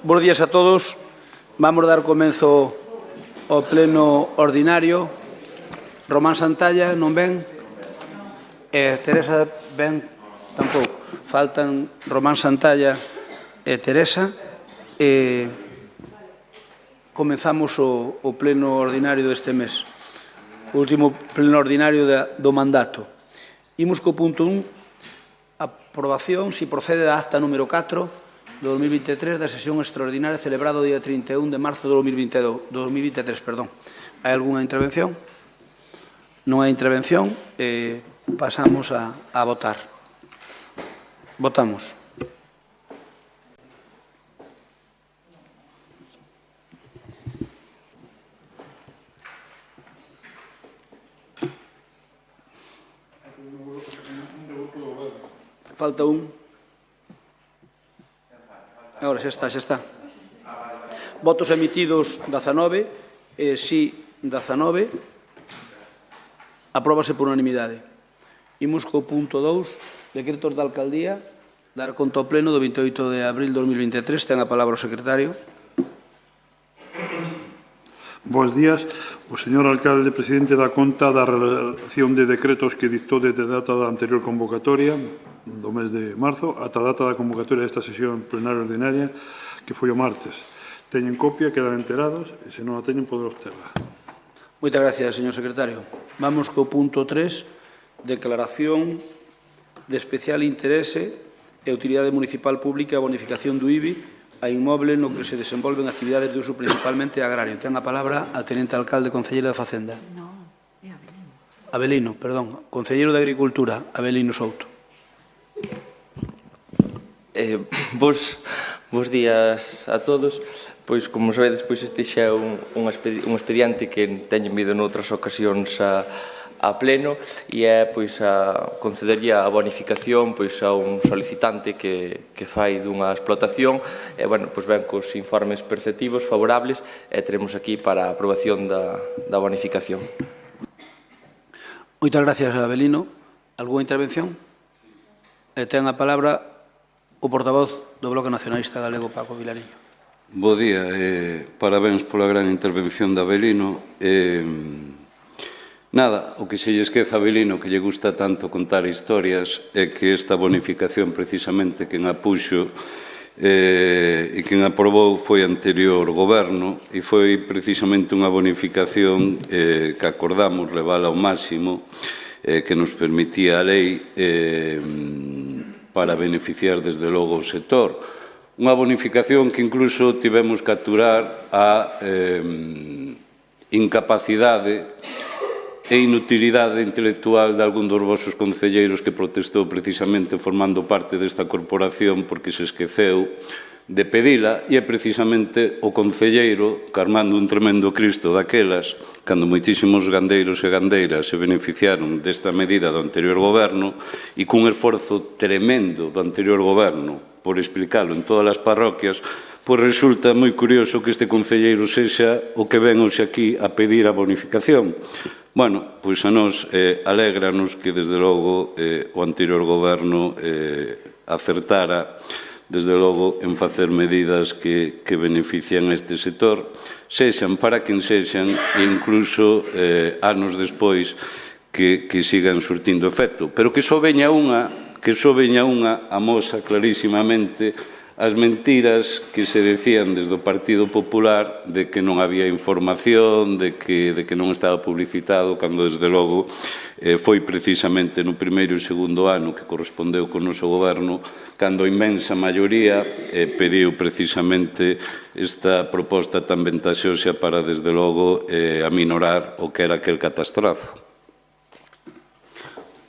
Bos días a todos. Vamos dar comenzo ao pleno ordinario. Román Santalla non ven. Teresa ven tampouco. Faltan Román Santalla e Teresa. Comenzamos o pleno ordinario deste mes. O último pleno ordinario do mandato. Imos co punto 1. Aprobación, si procede da acta número 4 do 2023 da sesión extraordinaria celebrada o día 31 de marzo do 2023. Hai algunha intervención? Non hai intervención. Pasamos a votar. Votamos. Falta un. Agora xa está. Votos emitidos 19, sí 19, apróbase por unanimidade. Imos co punto 2, decretos da alcaldía, dar conta ao pleno do 28 de abril de 2023. Ten a palabra o secretario. Bos días. O señor alcalde presidente dá conta da relación de decretos que dictou desde a data da anterior convocatoria do mes de marzo ata a data da convocatoria desta sesión plenaria ordinaria que foi o martes. Teñen copia, quedan enterados e se non a teñen poder obterla. Moitas gracias, señor secretario. Vamos co punto 3, declaración de especial interese e utilidade municipal pública a bonificación do IBI a inmoble no que se desenvolven actividades de uso principalmente agrario. Ten a palabra a Tenente Alcalde Concelleiro de Facenda. No, é Avelino. Avelino, perdón. Concelleiro de Agricultura, Avelino Souto. Bos días a todos. Pois, como sabedes, este xa é un expediente que teñen vido noutras ocasións a pleno e é concedería a bonificación a un solicitante que fai dunha explotación e, ven cos informes perceptivos favorables e teremos aquí para a aprobación da bonificación. Moitas gracias, Avelino. Algúa intervención? Ten a palabra o portavoz do Bloque Nacionalista Galego, Paco Vilariño. Bo día, parabéns pola gran intervención de Avelino. Nada, o que se lle esqueza a Avelino, que lle gusta tanto contar historias, é que esta bonificación, precisamente, quen a puxo e quen aprobou foi o anterior goberno e foi precisamente unha bonificación que acordamos levala ao máximo que nos permitía a lei para beneficiar desde logo o sector. Unha bonificación que incluso tivemos que aturar a incapacidade e inutilidade intelectual de algún dos vosos concelleiros que protestou precisamente formando parte desta corporación porque se esqueceu de pedila e é precisamente o concelleiro que armando un tremendo cristo daquelas cando moitísimos gandeiros e gandeiras se beneficiaron desta medida do anterior goberno e cun esforzo tremendo do anterior goberno por explicalo en todas as parroquias, pois resulta moi curioso que este concelleiro sexa o que ven hoxe aquí a pedir a bonificación. Bueno, pois a nós alégranos que desde logo o anterior goberno acertara desde logo en facer medidas que benefician este sector, sexan para quen sexan e incluso anos despois que sigan surtindo efecto. Pero que só veña unha amosa clarísimamente as mentiras que se decían desde o Partido Popular de que non había información, de que non estaba publicitado, cando desde logo foi precisamente no primeiro e segundo ano que correspondeu con o noso goberno, cando a inmensa maioría pediu precisamente esta proposta tan ventaxosa para desde logo aminorar o que era aquel catastrozo.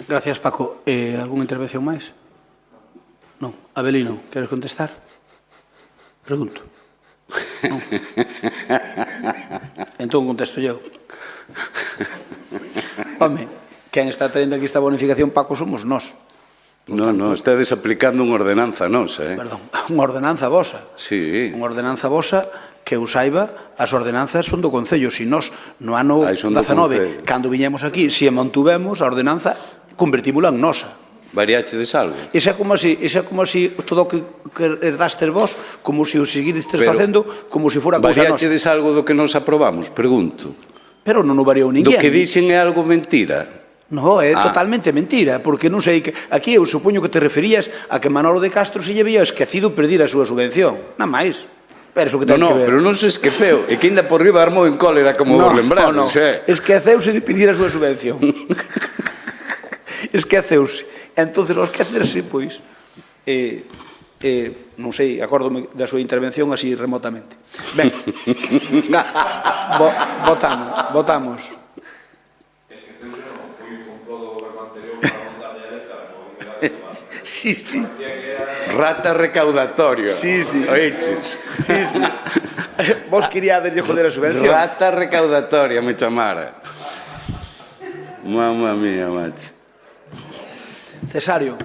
Gracias, Paco. Algúna intervención máis? Non. Avelino, queres contestar? Pregunto. Non. Entón contesto eu. Home, quen está traendo aquí esta bonificación, Paco, somos nós. Non, estades aplicando unha ordenanza nosa, Perdón, unha ordenanza vosa. Sí. Unha ordenanza vosa que eu saiba, as ordenanzas son do Concello. Si nós, no ano 19, cando viñemos aquí, se mantuvemos, a ordenanza convertímola en nosa. Variachedes algo? Esa é como así todo o que herdastes vos, como se o seguiristes facendo, como se fora cousa nosa. Variachedes algo do que nos aprobamos, pregunto. Pero non o variou ninguén. Do que dixen é algo mentira. No, é totalmente mentira, porque non sei que... Aquí eu supoño que te referías a que Manolo de Castro se lle había esquecido perdir a súa subvención. Nada máis. Pero eso que ten que ver. Pero non se esqueceu. E que ainda por riba armou en cólera, como vos lembramos. Esqueceuse de pedir a súa subvención. Esqueceuse. Entonces, ao esquecerse, pois, non sei, acórdome da súa intervención así remotamente. Ben, votamos. Sí. Rata recaudatorio. Sí. Oiches. Sí. Vos queríades joder a subvención. Rata recaudatoria, me chamara. Mamma mía, macho. Cesario.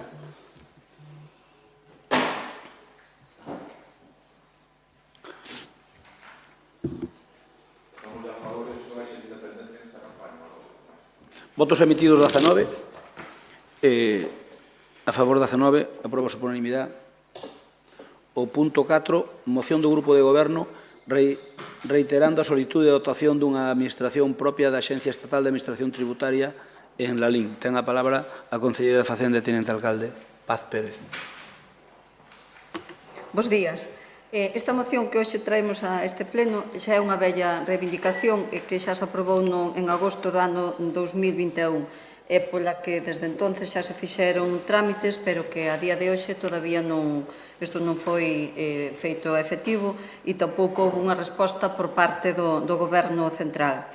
Votos emitidos 19. A favor 19, aprobase por unanimidade. O punto 4, moción do Grupo de Goberno reiterando a solitude de dotación dunha administración propia da Axencia Estatal de Administración Tributaria en Lalín. Ten a palabra a concelleira de Facenda e Tenente Alcalde, Paz Pérez. Bos días. Esta moción que hoxe traemos a este pleno xa é unha bella reivindicación que xa se aprobou en agosto do ano 2021 e pola que desde entonces xa se fixeron trámites, pero que a día de hoxe todavía isto non foi feito efectivo e tampouco houve unha resposta por parte do Goberno central.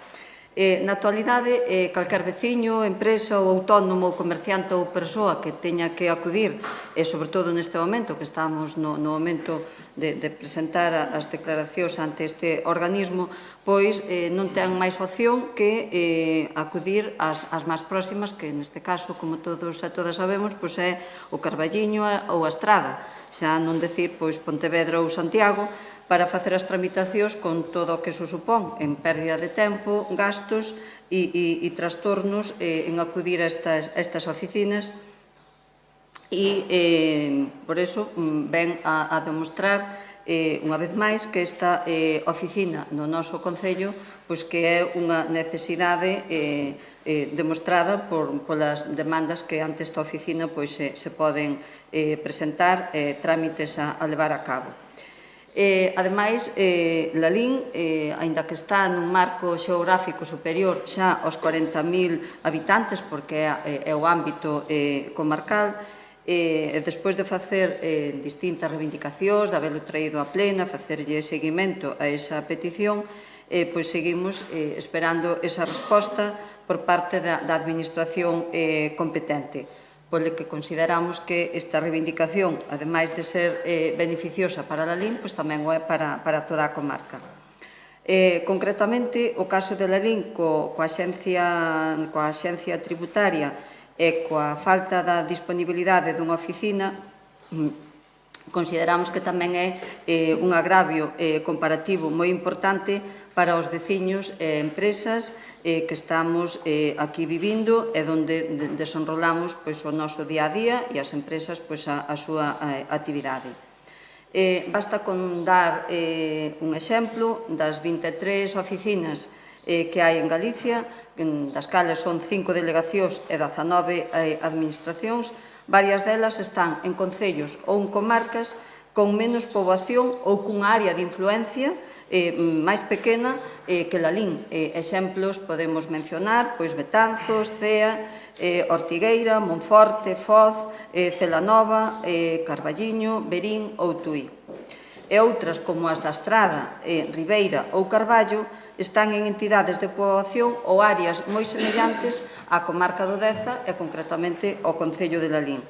Na actualidade, calquer veciño, empresa ou autónomo ou comerciante ou persoa que teña que acudir, e sobre todo neste momento, que estamos no momento de presentar as declaracións ante este organismo, pois non ten máis opción que acudir ás máis próximas, que neste caso, como todos e todas sabemos, pois é o Carballiño ou a Estrada, xa non decir pois Pontevedra ou Santiago, para facer as tramitacións con todo o que se supón en pérdida de tempo, gastos e trastornos en acudir a estas oficinas e por iso ven a demostrar unha vez máis que esta oficina no noso Concello pois que é unha necesidade demostrada polas demandas que ante esta oficina pois se poden presentar trámites a levar a cabo. Ademais, Lalín, aínda que está nun marco xeográfico superior xa aos 40.000 habitantes, porque é o ámbito comarcal, despois de facer distintas reivindicacións, de haberlo traído a plena, facerlle seguimento a esa petición, pois seguimos esperando esa resposta por parte da administración competente, polo que consideramos que esta reivindicación, ademais de ser beneficiosa para Lalín, pois tamén o é para toda a comarca. Concretamente, o caso de Lalín coa axencia tributaria e coa falta da disponibilidade dunha oficina, consideramos que tamén é un agravio comparativo moi importante para os veciños e empresas que estamos aquí vivindo e onde desenrolamos o noso día a día e as empresas a súa actividade. Basta con dar un exemplo das 23 oficinas que hai en Galicia, das cales son 5 delegacións e 19 administracións. Varias delas están en concellos ou en comarcas con menos poboación ou cunha área de influencia máis pequena que Lalín. Exemplos podemos mencionar Betanzos, Cea, Ortigueira, Monforte, Foz, Celanova, Carballiño, Verín ou Tui. E outras como as da Estrada, Ribeira ou Carballo están en entidades de poboación ou áreas moi semellantes á comarca do Deza e concretamente ao Concello de Lalín.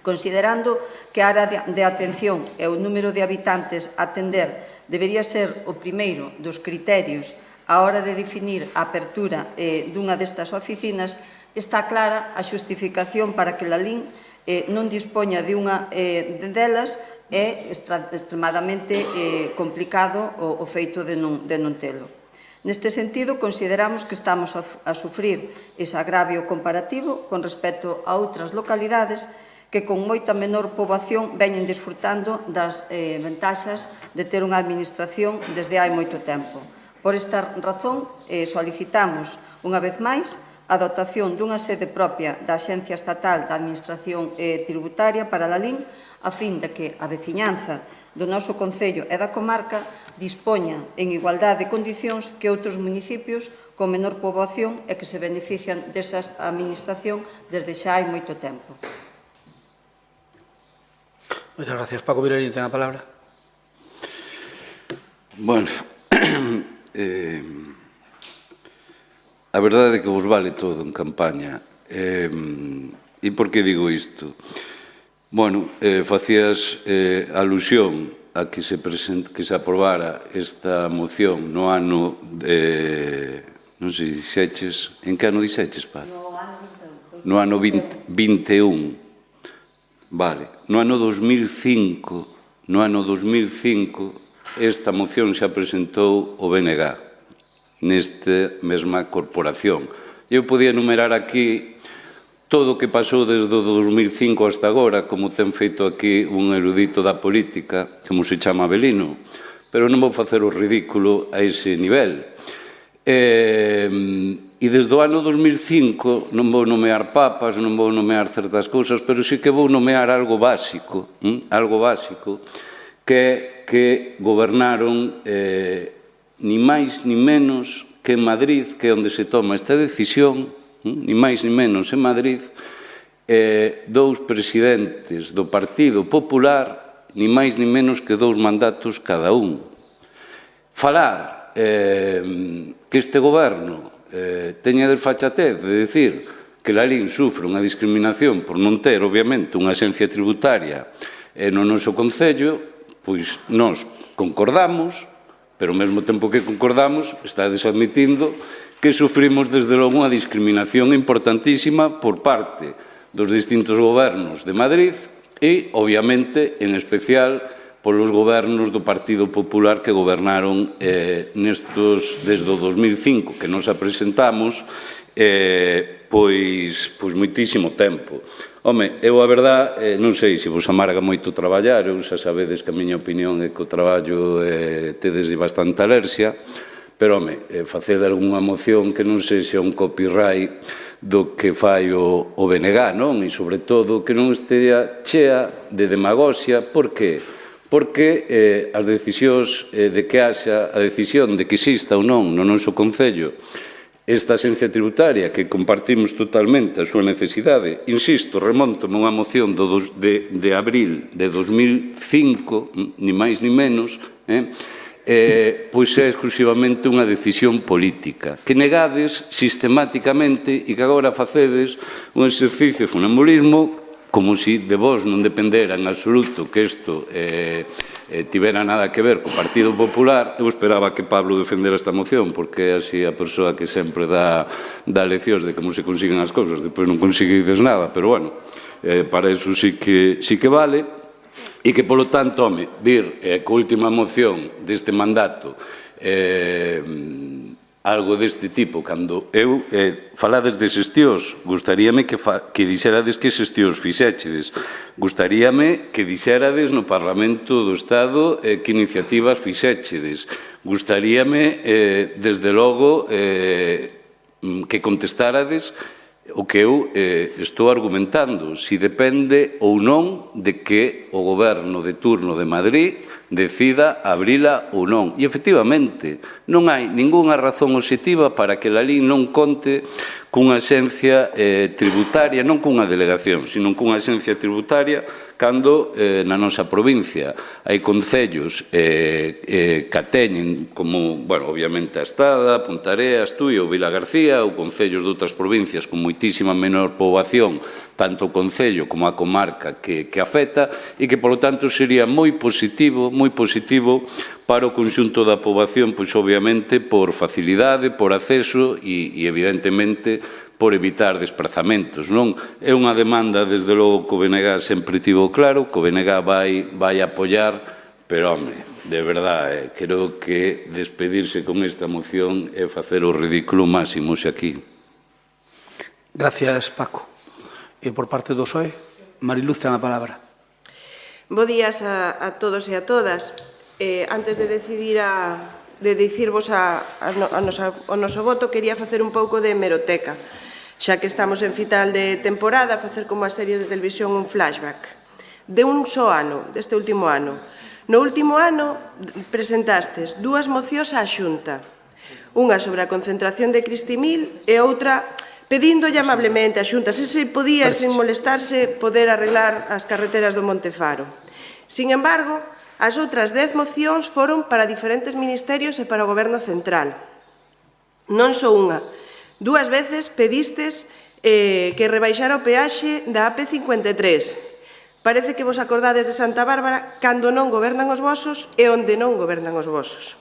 Considerando que a área de atención e o número de habitantes a atender debería ser o primeiro dos criterios á hora de definir a apertura dunha destas oficinas, está clara a xustificación para que Lalín non dispoña de unha delas. É extremadamente complicado o feito de non telo. Neste sentido, consideramos que estamos a sufrir ese agravio comparativo con respecto a outras localidades que con moita menor poboación veñen disfrutando das ventaxas de ter unha administración desde hai moito tempo. Por esta razón, solicitamos, unha vez máis, a dotación dunha sede propia da Axencia Estatal da Administración Tributaria para a LIN, a fin de que a veciñanza do noso Concello e da comarca dispoña en igualdade de condicións que outros municipios con menor poboación e que se benefician desa administración desde xa hai moito tempo. Moitas gracias. Paco Vilarín ten a palabra. Bueno, a verdade é que vos vale todo en campaña. E por que digo isto? Bueno, facías alusión a que se aprobara esta moción no ano, non sei, dixeches, en que ano dixeches, pa? No ano 21. Vale, no ano 2005, esta moción xa presentou o BNG nesta mesma corporación. Eu podía enumerar aquí todo o que pasou desde o 2005 hasta agora, como ten feito aquí un erudito da política, como se chama Avelino, pero non vou facer o ridículo a ese nivel. E desde o ano 2005 non vou nomear papas, non vou nomear certas cousas, pero sí que vou nomear algo básico, que é que gobernaron ni máis ni menos que en Madrid, que é onde se toma esta decisión, ni máis ni menos en Madrid, dous presidentes do Partido Popular, ni máis ni menos que 2 mandatos cada un. Falar que este goberno teña desfachatez de decir que la LIN sufre unha discriminación por non ter, obviamente, unha axencia tributaria no noso Concello, pois nós concordamos, pero ao mesmo tempo que concordamos, estades admitindo que sufrimos desde logo unha discriminación importantísima por parte dos distintos gobernos de Madrid e, obviamente, en especial, polos gobernos do Partido Popular que gobernaron nestos desde o 2005, que nos apresentamos, pois moitísimo tempo. Home, eu a verdade, non sei se vos amarga moito traballar, eu xa sabedes que a miña opinión é que o traballo tedes bastante alerxia, pero, home, facede algunha moción que non sei se é un copyright do que fai o BNG, non? E, sobre todo, que non estea chea de demagoxia. Por que? Porque as decisións de que haxa a decisión de que exista ou non no noso Concello esta axencia tributaria, que compartimos totalmente a súa necesidade, insisto, remonto-me unha moción de abril de 2005, ni máis ni menos, pois é exclusivamente unha decisión política, que negades sistemáticamente e que agora facedes un exercicio de funambulismo como se de vos non dependera en absoluto que isto tivera nada que ver co Partido Popular. Eu esperaba que Pablo defendera esta moción, porque é así a persoa que sempre dá leccións de como se consiguen as cousas, depois non conseguides nada, pero, bueno, para iso sí que vale. E que, polo tanto, home, vir coa última moción deste mandato algo deste tipo, cando eu falades de xestións, gustaríame que dixerades que xestións fixéchedes, gustaríame que dixerades no Parlamento do Estado que iniciativas fixéchedes, gustaríame, desde logo, que contestarades o que eu estou argumentando, si depende ou non de que o goberno de turno de Madrid decida abrila ou non. E, efectivamente, non hai ningunha razón obxectiva para que a LIN non conte cunha axencia tributaria, non cunha delegación, sino cunha axencia tributaria, cando na nosa provincia hai concellos que teñen como, bueno, obviamente a Estada, Puntareas, Tui ou Vilagarcía, ou concellos de outras provincias con moitísima menor poboación, tanto o concello como a comarca que afecta, e que, polo tanto, sería moi positivo para o conxunto da poboación, pois, obviamente, por facilidade, por acceso e evidentemente, por evitar desplazamentos, non? É unha demanda, desde logo, que o BNG sempre tivo claro, que o BNG vai apoiar, pero, home, de verdade, creo que despedirse con esta moción é facer o ridículo máximo xe aquí. Gracias, Paco. E por parte do PSOE, Mariluz ten a palabra. Bo días a todos e a todas. Antes de dicirvos o noso voto, quería facer un pouco de hemeroteca, xa que estamos en final de temporada, facer como as series de televisión un flashback de un só ano, deste último ano. No último ano presentastes dúas mocións á Xunta, unha sobre a concentración de Cristimil e outra pedíndolle amablemente a Xunta se podía, sen molestarse, poder arreglar as carreteras do Montefaro. Sin embargo, as outras 10 mocións foron para diferentes ministerios e para o Goberno Central. Non só unha. 2 veces pedistes que rebaixara o peaxe da AP53. Parece que vos acordades de Santa Bárbara cando non gobernan os vosos e onde non gobernan os vosos.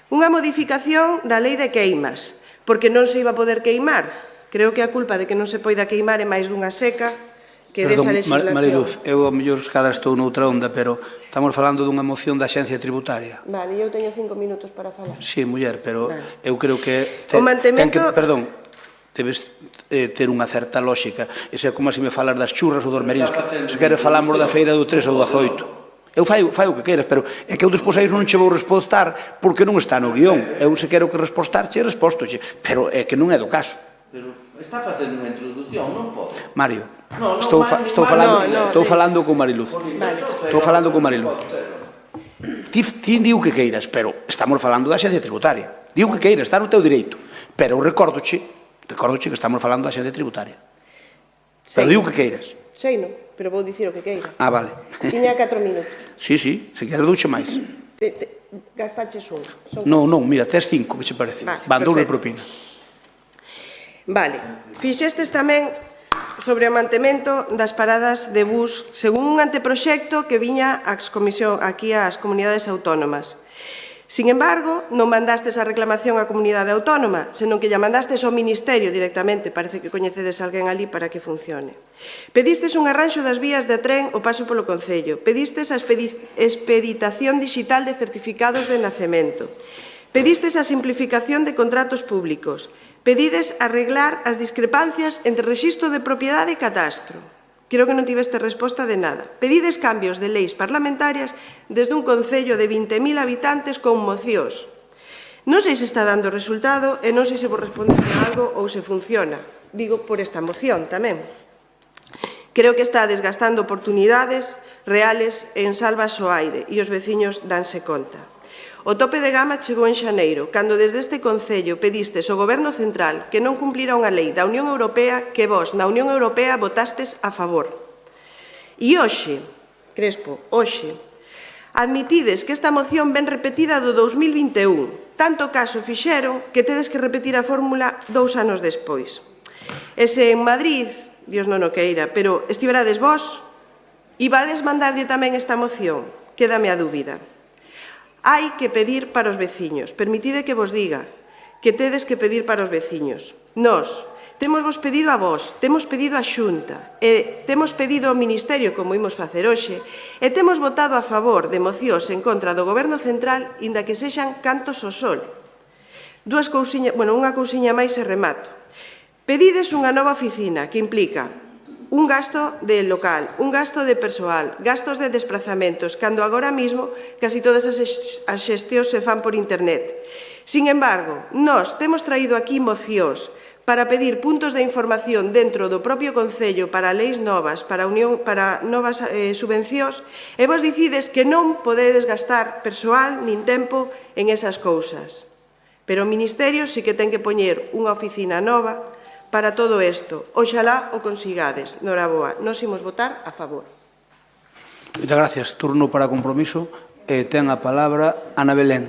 Unha modificación da lei de queimas, porque non se iba a poder queimar. Creo que a culpa de que non se poida queimar é máis dunha seca que desa legislación. Mariluz, eu a mellor cada estou noutra onda, pero estamos falando dunha moción da Axencia Tributaria. Vale, eu teño 5 minutos para falar. Sí, muller, pero eu creo que... O mantemento... Perdón, debes ter unha certa lógica. Ese é como se me falar das churras ou dos merins. Se queres falamos da feira do 3 ou do 18. Eu fai o que queiras, pero é que eu despois a iso non che vou respostar porque non está no guión. Eu se quero que respostarche, respostoche, pero é que non é do caso. Pero está facendo unha introducción, non pode? Mario, estou falando con Mariluz. Estou falando con Mariluz. Ti di o que queiras, pero estamos falando da Axencia Tributaria. Di o que queiras, está no teu direito. Pero eu recordoche que estamos falando da Axencia Tributaria. Pero di o que queiras. Sei, non, pero vou dicir o que queira. Ah, vale. Tiña 4 minutos. Sí, se queres douche máis. Gastaches un. Non, mira, tes 5, que che parece? Van doble propina. Vale. Fixestes tamén sobre o mantemento das paradas de bus según un anteproxecto que viña aquí ás comunidades autónomas. Sin embargo, non mandastes a reclamación á comunidade autónoma, senón que lla mandastes ao Ministerio directamente, parece que coñecedes alguén ali para que funcione. Pedistes un arranxo das vías de tren o paso polo Concello, pedistes a expeditación digital de certificados de nacemento, pedistes a simplificación de contratos públicos, pedides arreglar as discrepancias entre rexistro de propiedade e catastro. Creo que non tiveste resposta de nada. Pedides cambios de leis parlamentarias desde un concello de 20.000 habitantes con mocións. Non sei se está dando resultado e non sei se vos respondeu algo ou se funciona. Digo por esta moción tamén. Creo que está desgastando oportunidades reales en salvas o aire e os veciños danse conta. O tope de gama chegou en xaneiro, cando desde este Concello pedistes ao Goberno Central que non cumplira unha lei da Unión Europea que vos, na Unión Europea, votastes a favor. E hoxe, Crespo, admitides que esta moción ven repetida do 2021. Tanto caso fixeron que tedes que repetir a fórmula 2 anos despois. E se en Madrid, Dios non o queira, pero estiverades vos, e vades mandarlle tamén esta moción, quédame a dúbida. Hai que pedir para os veciños. Permitide que vos diga que tedes que pedir para os veciños. Nós temos vos pedido a vos, temos pedido a Xunta, e temos pedido ao Ministerio, como imos facer hoxe, e temos votado a favor de mocións en contra do Goberno Central, inda que sexan cantos ao sol. Unha cousiña máis e remato. Pedides unha nova oficina que implica un gasto de local, un gasto de persoal, gastos de desplazamentos, cando agora mesmo casi todas as xestións se fan por internet. Sin embargo, nós temos traído aquí mocións para pedir puntos de información dentro do propio Concello para leis novas, para novas subvencións, e vos dicides que non podedes gastar persoal nin tempo en esas cousas. Pero o Ministerio sí que ten que poñer unha oficina nova para todo isto. Oxalá o consigades. Noraboa, nós imos votar a favor. Moitas gracias. Turno para compromiso. Ten a palabra Ana Belén.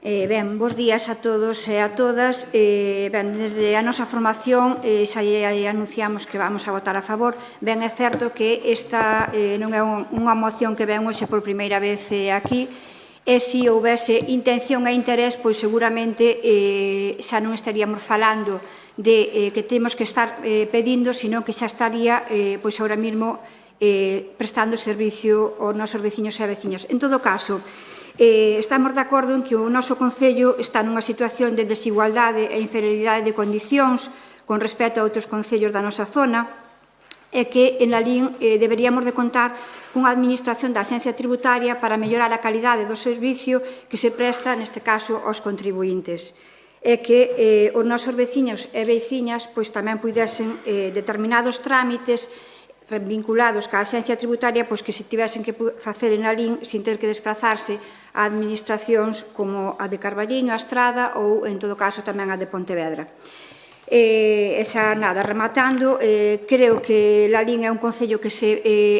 Ben, bons días a todos e a todas. Ben, desde a nosa formación xa anunciamos que vamos a votar a favor. Ben, é certo que esta non é unha moción que ven hoxe por primeira vez aquí, e se houvese intención e interés, pois seguramente xa non estaríamos falando de que temos que estar pedindo, sino que xa estaría, pois agora mesmo, prestando servicio aos nosos veciños e veciñas. En todo caso, estamos de acordo en que o noso Concello está nunha situación de desigualdade e inferioridade de condicións con respecto a outros concellos da nosa zona, e que en Lalín deberíamos de contar cunha administración da Axencia Tributaria para mellorar a calidade do servicio que se presta, neste caso, aos contribuintes. E que os nosos veciños e veciñas tamén puidesen determinados trámites vinculados ca Axencia Tributaria que se tivesen que facer en Lalín sin ter que desplazarse a administracións como a de Carballiño, a Estrada ou, en todo caso, tamén a de Pontevedra. Xa nada, rematando, creo que Lalín é un concello que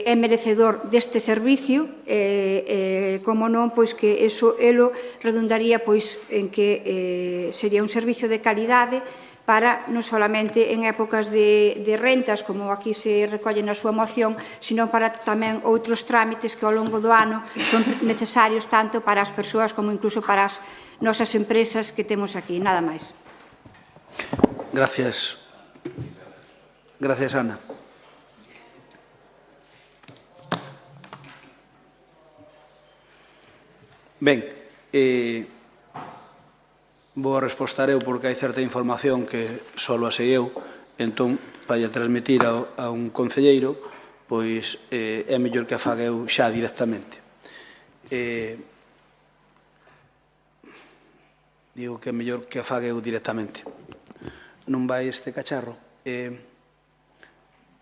é merecedor deste servicio, como non, que elo redundaría en que sería un servicio de calidade para non solamente en épocas de rentas, como aquí se recolle na súa moción, sino para tamén outros trámites que ao longo do ano son necesarios tanto para as persoas como incluso para as nosas empresas que temos aquí. Nada máis. Gracias. Gracias, Ana. Ben, vou a respostar eu porque hai certa información que só a sei eu, entón, para transmitir a un concelleiro, pois é mellor que a faga eu xa directamente. Digo que é mellor que a faga eu directamente. Non vai este cacharro.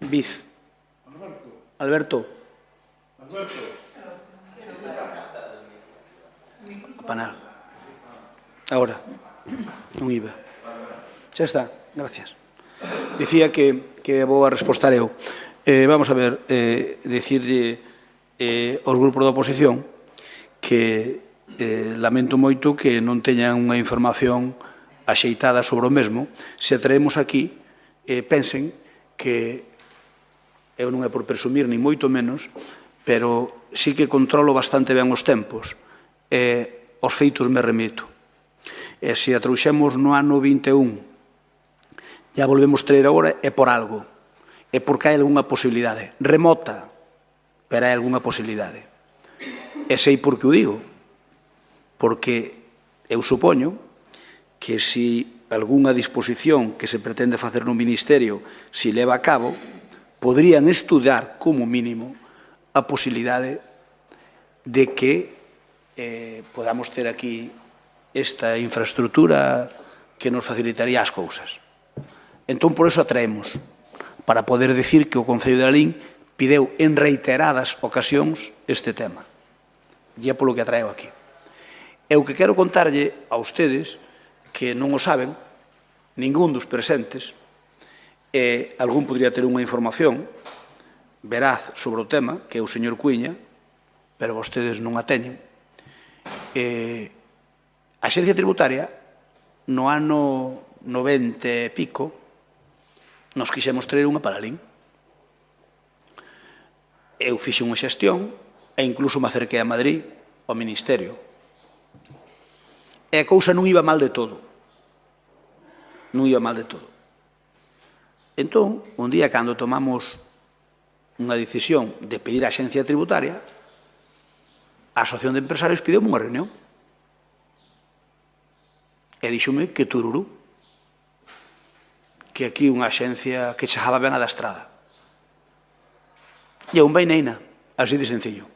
Biz. Alberto. Panal. Ahora. Non iba. Xa está. Gracias. Dicía que vou a respostar eu. Vamos a ver, dicirlle aos grupos da oposición que lamento moito que non teñan unha información axeitada sobre o mesmo. Se traemos aquí, pensen que eu non é por presumir, ni moito menos, pero sí que controlo bastante ben os tempos e os feitos me remito. E se a trouxemos no ano 21, ya volvemos traer agora, é por algo. É porque hai algunha posibilidade. Remota, pero hai algunha posibilidade. E sei por que o digo. Porque eu supoño que se algunha disposición que se pretende facer no Ministerio se leva a cabo, podrían estudar como mínimo a posibilidade de que podamos ter aquí esta infraestructura que nos facilitaría as cousas. Entón, por eso a traemos, para poder decir que o Concello de Lalín pideu en reiteradas ocasións este tema. E é polo que a traeo aquí. E o que quero contarlle a ustedes, que non o saben, ningún dos presentes, algún podría ter unha información veraz sobre o tema, que é o señor Cuíña, pero vostedes non a teñen. A Axencia Tributaria, no ano 90 e pico, nos quixemos traer unha para Lalín. Eu fixe unha xestión e incluso me acerquei a Madrid, ao Ministerio. E a cousa non iba mal de todo. Non iba mal de todo. Entón, un día, cando tomamos unha decisión de pedir a Axencia Tributaria, a Asociación de Empresarios pideu unha reunión. E díxome que tururú, que aquí unha axencia que chegaba ben a da Estrada. E un vaineina, así de sencillo.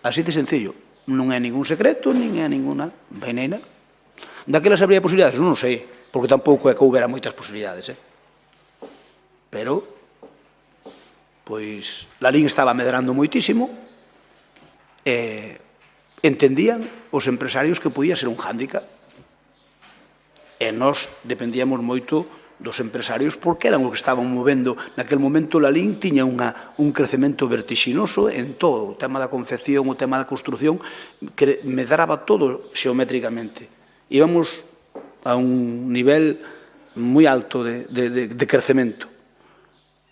Así de sencillo. Non é ningún secreto, nin é ninguna vaineina. Daquelas habría posibilidades? Non sei, porque tampouco é que houbera moitas posibilidades. Pero, pois, Lalín estaba medrando moitísimo e entendían os empresarios que podía ser un hándicap. E nós dependíamos moito dos empresarios porque eran o que estaban movendo. Naquel momento Lalín tiña un crecemento vertixinoso en todo, o tema da confección, o tema da construción, que medraba todo xeométricamente. Íbamos a un nivel moi alto de crecemento.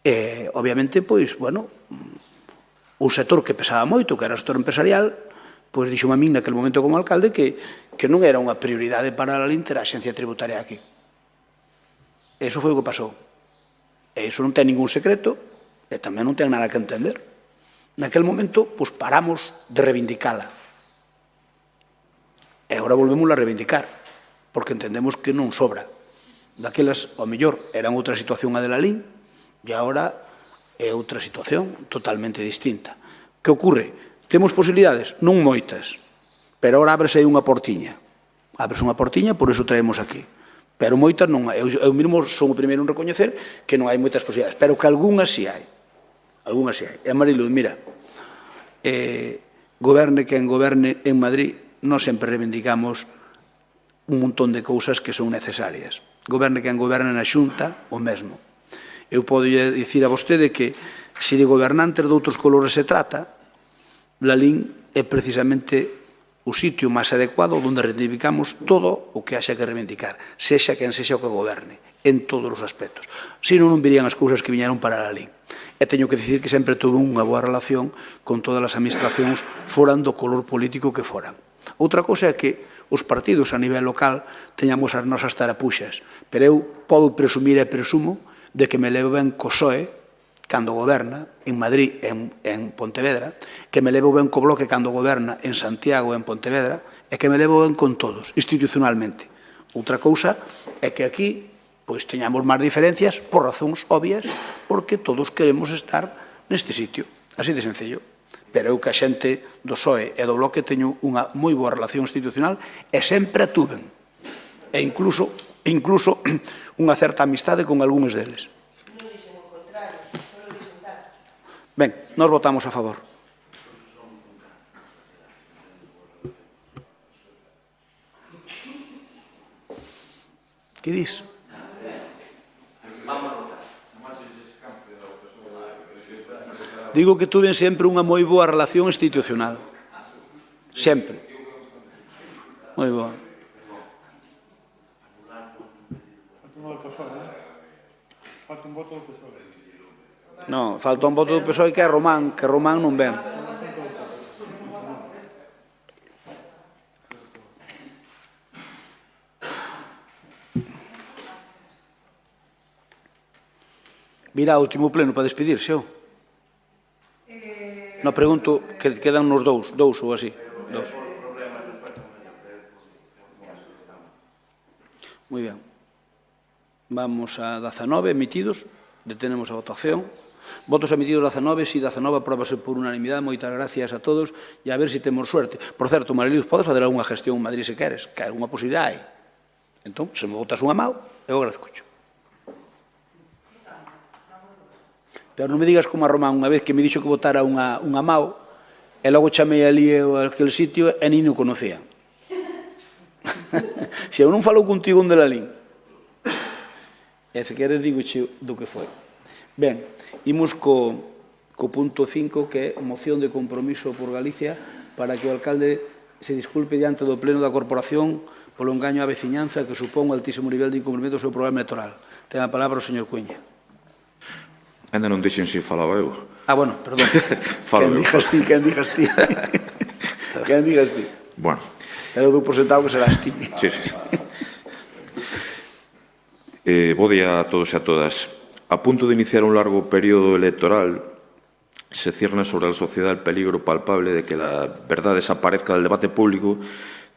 E, obviamente, pois, bueno, un sector que pesaba moito, que era o sector empresarial, pois dixo a min naquel momento como alcalde que non era unha prioridade para Lalín ter a Axencia Tributaria aquí. Eso foi o que pasou. E iso non ten ningún secreto, que tamén non ten nada que entender. Naquel momento, pois paramos de reivindicala. E agora volvemos a reivindicar, porque entendemos que non sobra. Daquelas, ao mellor, eran outra situación a de Lalín, e agora é outra situación totalmente distinta. Que ocorre? Temos posibilidades? Non moitas, pero agora ábrese aí unha portiña. Ábrese unha portiña, por iso traemos aquí. Pero moitas non hai. Eu mesmo son o primeiro en recoñecer que non hai moitas posibilidades, pero que algunhas si hai. Algunhas si hai. E Mariluz, mira, goberne quen goberne en Madrid, nós sempre reivindicamos un montón de cousas que son necesarias. Goberne quen goberne na Xunta, o mesmo. Eu podo dicir a vostede que se de gobernantes de outros colores se trata, Lalín é precisamente o sitio máis adecuado onde reivindicamos todo o que haxa que reivindicar, sexa quen sexa o que goberne, en todos os aspectos. Se non virían as cousas que viñeron para Lalín. E teño que dicir que sempre tuve unha boa relación con todas as administracións foran do color político que foran. Outra cousa é que os partidos a nivel local teñamos as nosas tarapuxas, pero eu podo presumir e presumo de que me levo ben co PSOE cando goberna en Madrid e en Pontevedra, que me levo ben co Bloque cando goberna en Santiago e en Pontevedra, e que me levo ben con todos, institucionalmente. Outra cousa é que aquí pois teñamos máis diferencias por razóns obvias, porque todos queremos estar neste sitio, así de sencillo. Pero eu que a xente do PSOE e do Bloque teño unha moi boa relación institucional e sempre a tuven. E incluso unha certa amistade con algúns deles. Non dixen o contrario, só dixen datos. Ben, nós votamos a favor. Que dis? Digo que tuven sempre unha moi boa relación institucional. Sempre. Moi boa. Falta un voto do PSOE. Non, falta un voto do PSOE que é Román, que Román non ven. Virá o último pleno para despedirse, ou? Non, pregunto que quedan nos dous ou así. Dous. Moi ben. Vamos a 19 emitidos. Detenemos a votación. Votos emitidos 19, si 19 apróbase por unanimidade. Moitas gracias a todos e a ver se temos suerte. Por certo, Mariluz, podes fazer algunha gestión en Madrid se queres, que algunha posibilidade hai. Entón, se me votas unha mao, eu agradezcocho. Pero non me digas como a Román unha vez que me dixo que votara unha mao e logo chamei ali aquel sitio e nin o conocía. Se eu non falo contigo onde Lalín. E se queres digo do que foi. Ben, imos co punto 5 que é moción de compromiso por Galicia para que o alcalde se disculpe diante do pleno da corporación polo engaño á veciñanza que supón o altísimo nivel de incumprimento do seu programa electoral. Ten a palabra o señor Cuña. Ainda non dixen se falaba eu. Ah, bueno, perdón. Quen dixas ti? Quen dixas ti? Bueno. Pero do por sentado que serás ti. Sí. Bo día a todos e a todas. A punto de iniciar un largo período electoral, se cierne sobre la sociedad el peligro palpable de que la verdad desaparezca del debate público.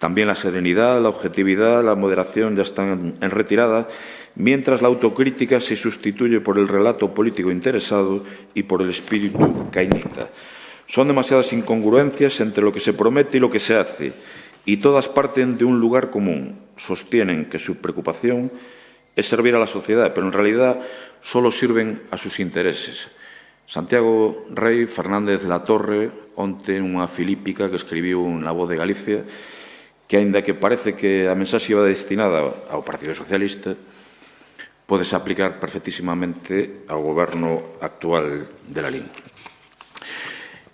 También la serenidad, la objetividad, la moderación ya están en retirada, mientras la autocrítica se sustituye por el relato político interesado y por el espíritu cainita. Son demasiadas incongruencias entre lo que se promete y lo que se hace, y todas parten de un lugar común. Sostienen que su preocupación es servir a la sociedad, pero en realidad solo sirven a sus intereses. Santiago Rey Fernández de la Torre, onte unha filípica que escribiu en La Voz de Galicia, que, aínda que parece que a mensaxe iba destinada ao Partido Socialista, pódese aplicar perfectísimamente ao goberno actual de Lalín.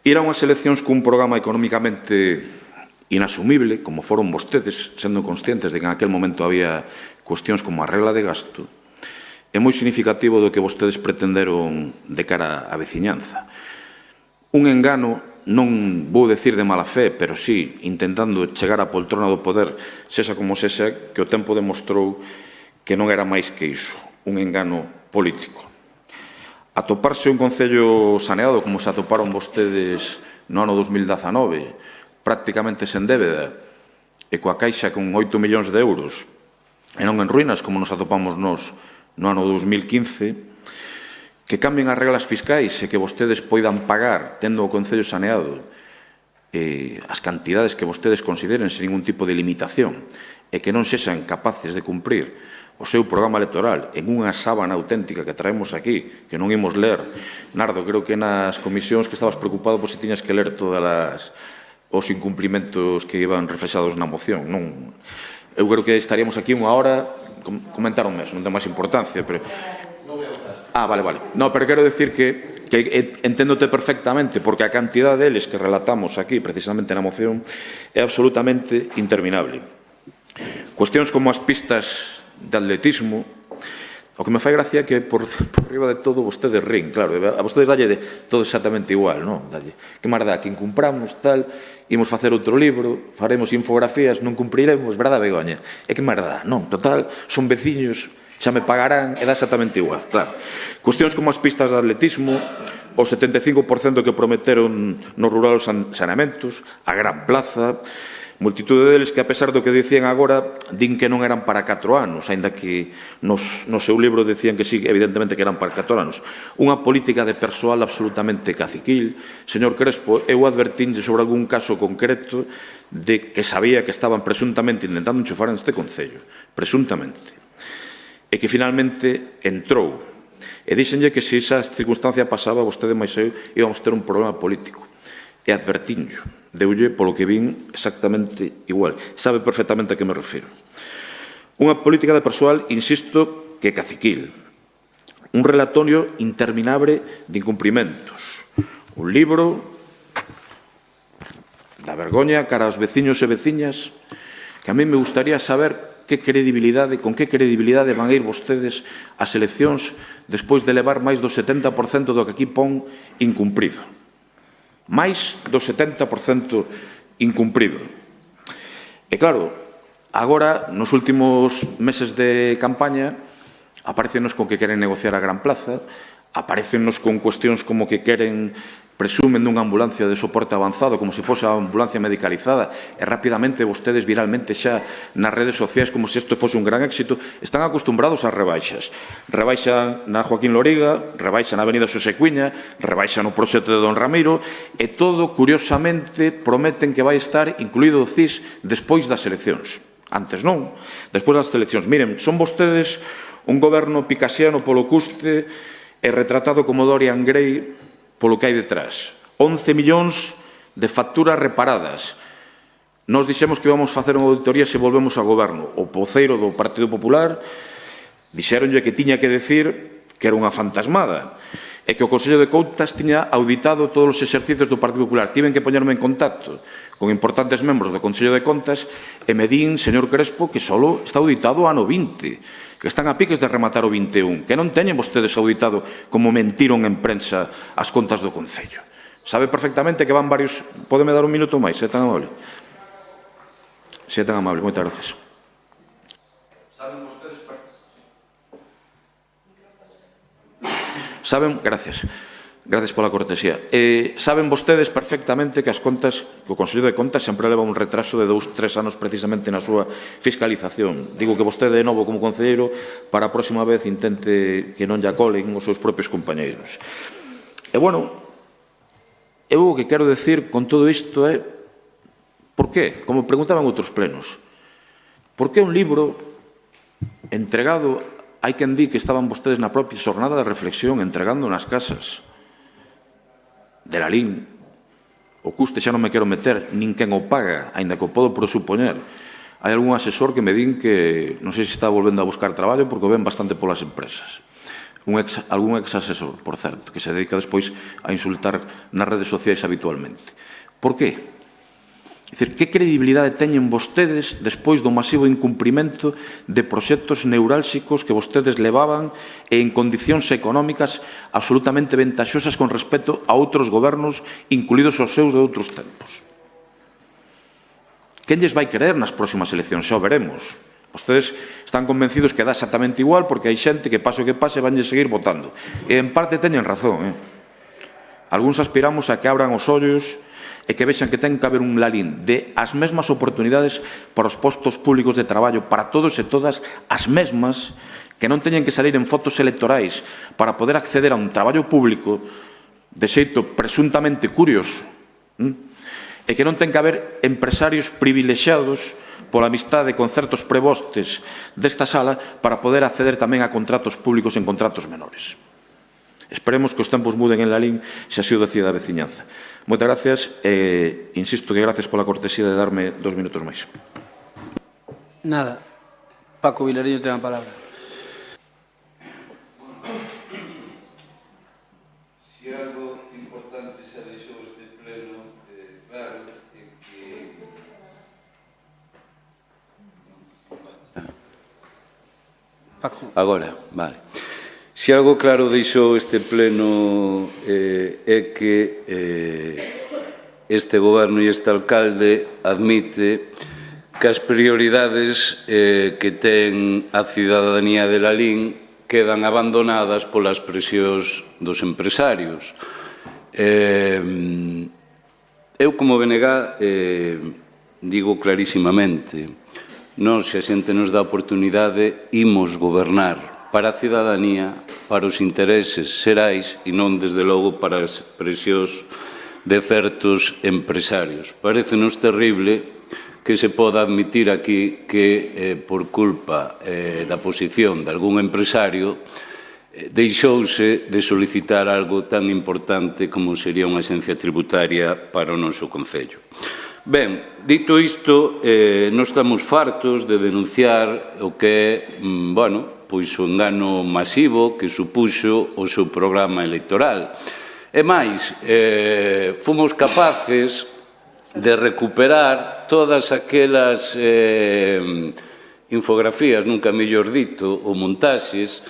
Ir a unhas eleccións cun programa económicamente inasumible, como foron vostedes, sendo conscientes de que en aquel momento había cuestións como a regla de gasto, é moi significativo do que vostedes pretenderon de cara á veciñanza. Un engano, non vou decir de mala fe, pero sí intentando chegar á poltrona do poder, sexa como sexa, que o tempo demostrou que non era máis que iso, un engano político. atoparse un concello saneado como se atoparon vostedes no ano 2019, prácticamente sen débeda, e coa caixa con 8 millóns de euros, e non en ruínas como nos atopamos nos no ano 2015, que cambien as reglas fiscais e que vostedes poidan pagar, tendo o concello saneado, as cantidades que vostedes consideren sen ningún tipo de limitación e que non sexan capaces de cumprir o seu programa electoral en unha sábana auténtica que traemos aquí, que non imos ler. Nardo, creo que nas comisións que estabas preocupado por se tiñas que ler todos os incumplimentos que iban reflexados na moción. Non. Eu creo que estaríamos aquí unha hora, comentaron mesmo, non ten máis importancia, pero... vale. No, pero quero decir que enténdote perfectamente, porque a cantidad deles que relatamos aquí, precisamente na moción, é absolutamente interminable. Cuestións como as pistas de atletismo, o que me fai gracia é que por riba de todo vostedes rin, claro, a vostedes dalle de todo exactamente igual, non? Dalle, que máis dá, que incumpramos, tal, imos facer outro libro, faremos infografías, non cumpriremos, verdad, Begoña? É que máis dá, non? Total, son veciños, xa me pagarán, e dá exactamente igual, claro. Cuestións como as pistas de atletismo, o 75% que prometeron nos rural os saneamentos, a Gran Plaza, multitude deles que, a pesar do que dicían agora, din que non eran para 4 anos, aínda que no seu libro decían que sí, evidentemente que eran para 4 anos. Unha política de persoal absolutamente caciquil. Señor Crespo, eu advertínlle sobre algún caso concreto de que sabía que estaban presuntamente intentando enchufar neste concello, presuntamente, e que finalmente entrou. E díxenlle que se esa circunstancia pasaba, vostede máis eu íbamos ter un problema político. E advertinllo, deulle polo que vin exactamente igual. Sabe perfectamente a que me refiro. Unha política de persoal, insisto, que caciquil. Un relatorio interminable de incumprimentos. Un libro da vergoña cara aos veciños e veciñas que a mí me gustaría saber con que credibilidade van a ir vostedes ás eleccións despois de levar máis do 70% do que aquí pon incumprido. Máis do 70% incumprido. E claro, agora, nos últimos meses de campaña, aparecenos con que queren negociar a Gran Plaza, aparecenos con cuestións como que presumen dunha ambulancia de soporte avanzado como se fose a ambulancia medicalizada e rapidamente vostedes viralmente xa nas redes sociais como se isto fose un gran éxito, están acostumbrados ás rebaixas. Rebaixa na Joaquín Loriga, rebaixa na Avenida Xosé Cuiña, rebaixa no proxecto de Don Ramiro e todo, curiosamente, prometen que vai estar incluído o CIS despois das eleccións. Antes non, despois das eleccións. Miren, son vostedes un goberno picasiano polo custe e retratado como Dorian Gray polo que hai detrás. 11 millóns de facturas reparadas. Nos dixemos que íbamos facer unha auditoría se volvemos ao goberno. O voceiro do Partido Popular dixéronlle que tiña que decir que era unha fantasmada e que o Consello de Contas tiña auditado todos os exercicios do Partido Popular. Tiven que poñerme en contacto con importantes membros do Consello de Contas e me din, señor Crespo, que só está auditado o ano 20, que están a piques de rematar o 21, que non teñen vostedes auditado como mentiron en prensa as contas do Concello. Sabe perfectamente que van varios... Pódeme dar un minuto máis, se é tan amable? Se é tan amable, moitas gracias. Saben vostedes... Gracias. Gracias pola cortesía. Saben vostedes perfectamente que as contas, que o Consello de Contas sempre leva un retraso de 2-3 anos precisamente na súa fiscalización. Digo que vostede de novo como concelleiro para a próxima vez intente que non lle acolen os seus propios compañeiros. E bueno, eu o que quero decir con todo isto é por qué? Como preguntaban outros plenos. Por que un libro entregado, hai quen di que estaban vostedes na propia xornada de reflexión entregando nas casas de la LIN, o custe xa non me quero meter, nin quen o paga, aínda que o podo presupoñer. Hai algún asesor que me din que non sei se está volvendo a buscar traballo porque o ven bastante polas empresas. Algún ex-asesor, por certo, que se dedica despois a insultar nas redes sociais habitualmente. Por qué? É dicir, que credibilidade teñen vostedes despois do masivo incumprimento de proxectos neurálxicos que vostedes levaban e en condicións económicas absolutamente ventaxosas con respecto a outros gobernos, incluídos os seus de outros tempos? Quen lles vai querer nas próximas eleccións? Xa o veremos. Vostedes están convencidos que dá exactamente igual porque hai xente que pase o que pase vanlle seguir votando. E en parte teñen razón. Algúns aspiramos a que abran os ollos e que vexan que ten que haber un lalín de as mesmas oportunidades para os postos públicos de traballo, para todos e todas as mesmas, que non teñen que salir en fotos electorais para poder acceder a un traballo público de xeito presuntamente curioso, e que non ten que haber empresarios privilexiados pola amistade con certos prebostes desta sala para poder acceder tamén a contratos públicos en contratos menores. Esperemos que os tempos muden en Lalín se así o decide a veciñanza. Moitas gracias e insisto que gracias pola cortesía de darme 2 minutos máis. Nada. Paco Vilariño ten a palabra. Si algo importante se deixou este pleno, claro, é que... Paco. Agora, vale. Si algo claro deixou este pleno é que este goberno e este alcalde admite que as prioridades que ten a cidadanía de Lalín quedan abandonadas polas presións dos empresarios. Eu, como BNG, digo clarísimamente, nós, se a xente nos dá a oportunidade, imos gobernar para a cidadanía, para os intereses xerais e non, desde logo, para as presións de certos empresarios. Parece-nos terrible que se poda admitir aquí que, por culpa da posición de algún empresario, deixouse de solicitar algo tan importante como sería unha axencia tributaria para o noso concello. Ben, dito isto, non estamos fartos de denunciar o que é, pois o engano masivo que supuxo o seu programa electoral. E máis, fomos capaces de recuperar todas aquelas infografías, nunca mellor dito, ou montaxes,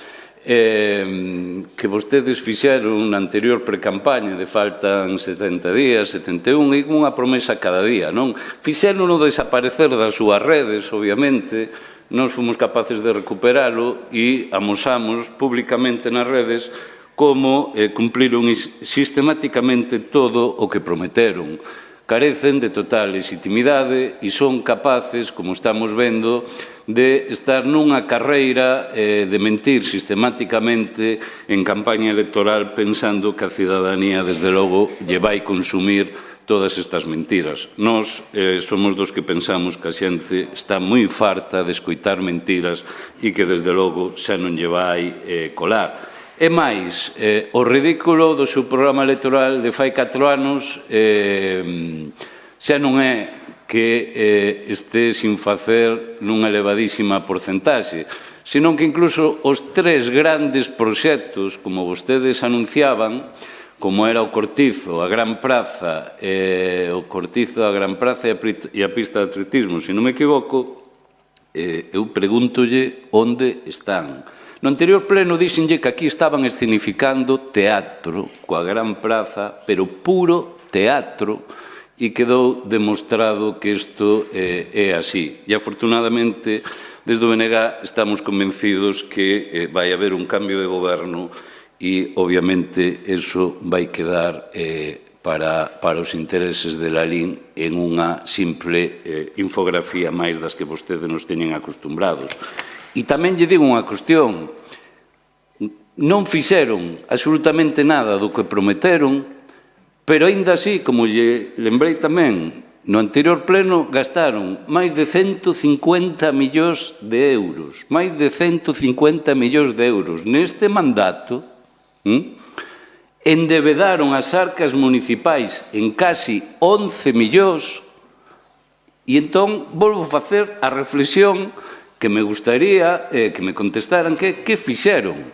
que vostedes fixeron na anterior precampaña de faltan 70 días, 71, e unha promesa cada día, non? Fixérono desaparecer das súas redes, obviamente, nós fomos capaces de recuperalo e amosamos públicamente nas redes como cumpliron sistemáticamente todo o que prometeron. Carecen de total legitimidade e son capaces, como estamos vendo, de estar nunha carreira de mentir sistemáticamente en campaña electoral pensando que a cidadanía, desde logo, lle vai consumir todas estas mentiras. Nós somos dos que pensamos que a xente está moi farta de escoitar mentiras e que, desde logo, xa non lle vai colar. E máis, o ridículo do seu programa electoral de fai 4 anos xa non é que este sin facer nunha elevadísima porcentaxe, senón que incluso os 3 grandes proxectos, como vostedes anunciaban, como era o Cortizo, a Gran Praza, e a pista de atletismo, se non me equivoco, eu pregúntolle onde están. No anterior pleno dixenlle que aquí estaban escenificando teatro coa Gran Praza, pero puro teatro, e quedou demostrado que isto é así. E, afortunadamente, desde o BNG estamos convencidos que vai haber un cambio de goberno e, obviamente, eso vai quedar para os intereses de Lalín en unha simple infografía máis das que vostedes nos teñen acostumbrados. E tamén lle digo unha cuestión, non fixeron absolutamente nada do que prometeron, pero aínda así, como lle lembrei tamén, no anterior pleno gastaron máis de 150 millóns de euros, máis de 150 millóns de euros. Neste mandato, endebedaron as arcas municipais en casi 11 millóns, e entón volvo a facer a reflexión que me gustaría que me contestaran que fixeron.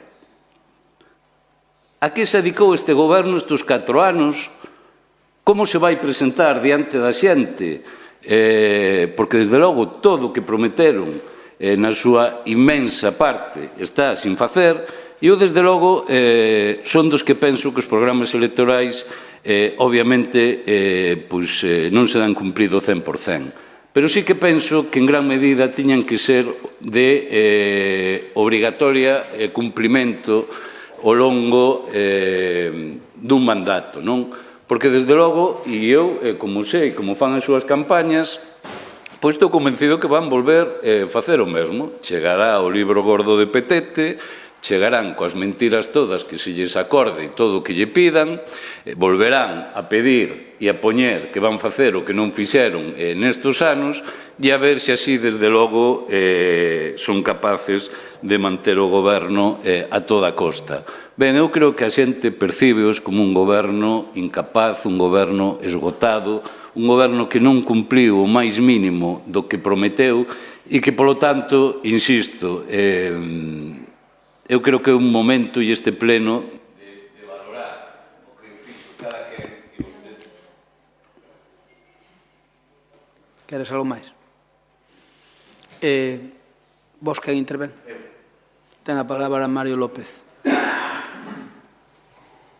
A que se dedicou este goberno estes 4 anos? Como se vai presentar diante da xente? Porque, desde logo, todo o que prometeron na súa inmensa parte está sin facer, e eu, desde logo, son dos que penso que os programas electorais obviamente non se dan cumprido 100%. Pero sí que penso que en gran medida tiñan que ser de obrigatoria cumprimento ao longo dun mandato, non? Porque, desde logo, e eu, como sei, como fan as súas campañas, pois estou convencido que van volver facer o mesmo. Chegará o libro gordo de Petete, chegarán coas mentiras todas que se lles acorde e todo o que lle pidan, volverán a pedir e a poñer que van facer o que non fixeron nestos anos e a ver se así, desde logo, son capaces de manter o goberno a toda costa. Ben, eu creo que a xente percíbeos como un goberno incapaz, un goberno esgotado, un goberno que non cumpliu o máis mínimo do que prometeu e que, polo tanto, insisto, eu creo que é un momento e este pleno de valorar o que fixo cada quen e vostede. Queres algo máis? Vos quen intervén? Ten a palabra Mario López.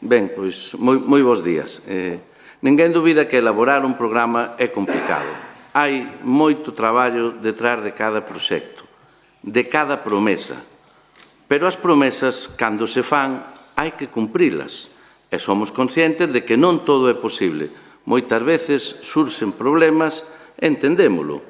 Ben, pois, moi bons días. Ninguén dubida que elaborar un programa é complicado. Hai moito traballo detrás de cada proxecto, de cada promesa. Pero as promesas, cando se fan, hai que cumprilas. E somos conscientes de que non todo é posible. Moitas veces surxen problemas, entendémolo.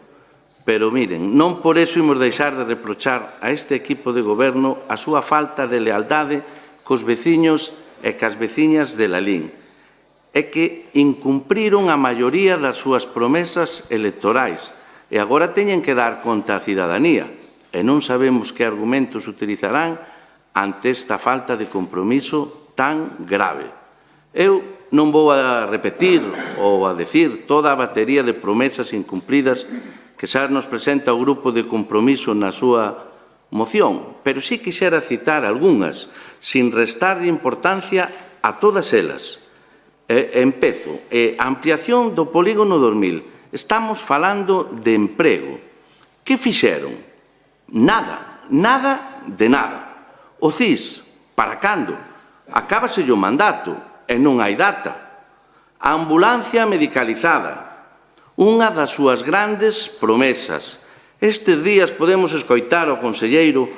Pero, miren, non por eso imos deixar de reprochar a este equipo de goberno a súa falta de lealdade cos veciños e cas veciñas de Lalín. É que incumpriron a maioría das súas promesas electorais e agora teñen que dar conta á cidadanía. E non sabemos que argumentos utilizarán ante esta falta de compromiso tan grave. Eu non vou a repetir ou a decir toda a batería de promesas incumpridas que xa nos presenta o Grupo de Compromiso na súa moción, pero sí quixera citar algunhas, sin restarlle importancia a todas elas. Empezo. Ampliación do polígono 2000. Estamos falando de emprego. Que fixeron? Nada, nada de nada. O CIS, para cando? Acábase o mandato e non hai data. A ambulancia medicalizada, unha das súas grandes promesas. Estes días podemos escoitar ao conselleiro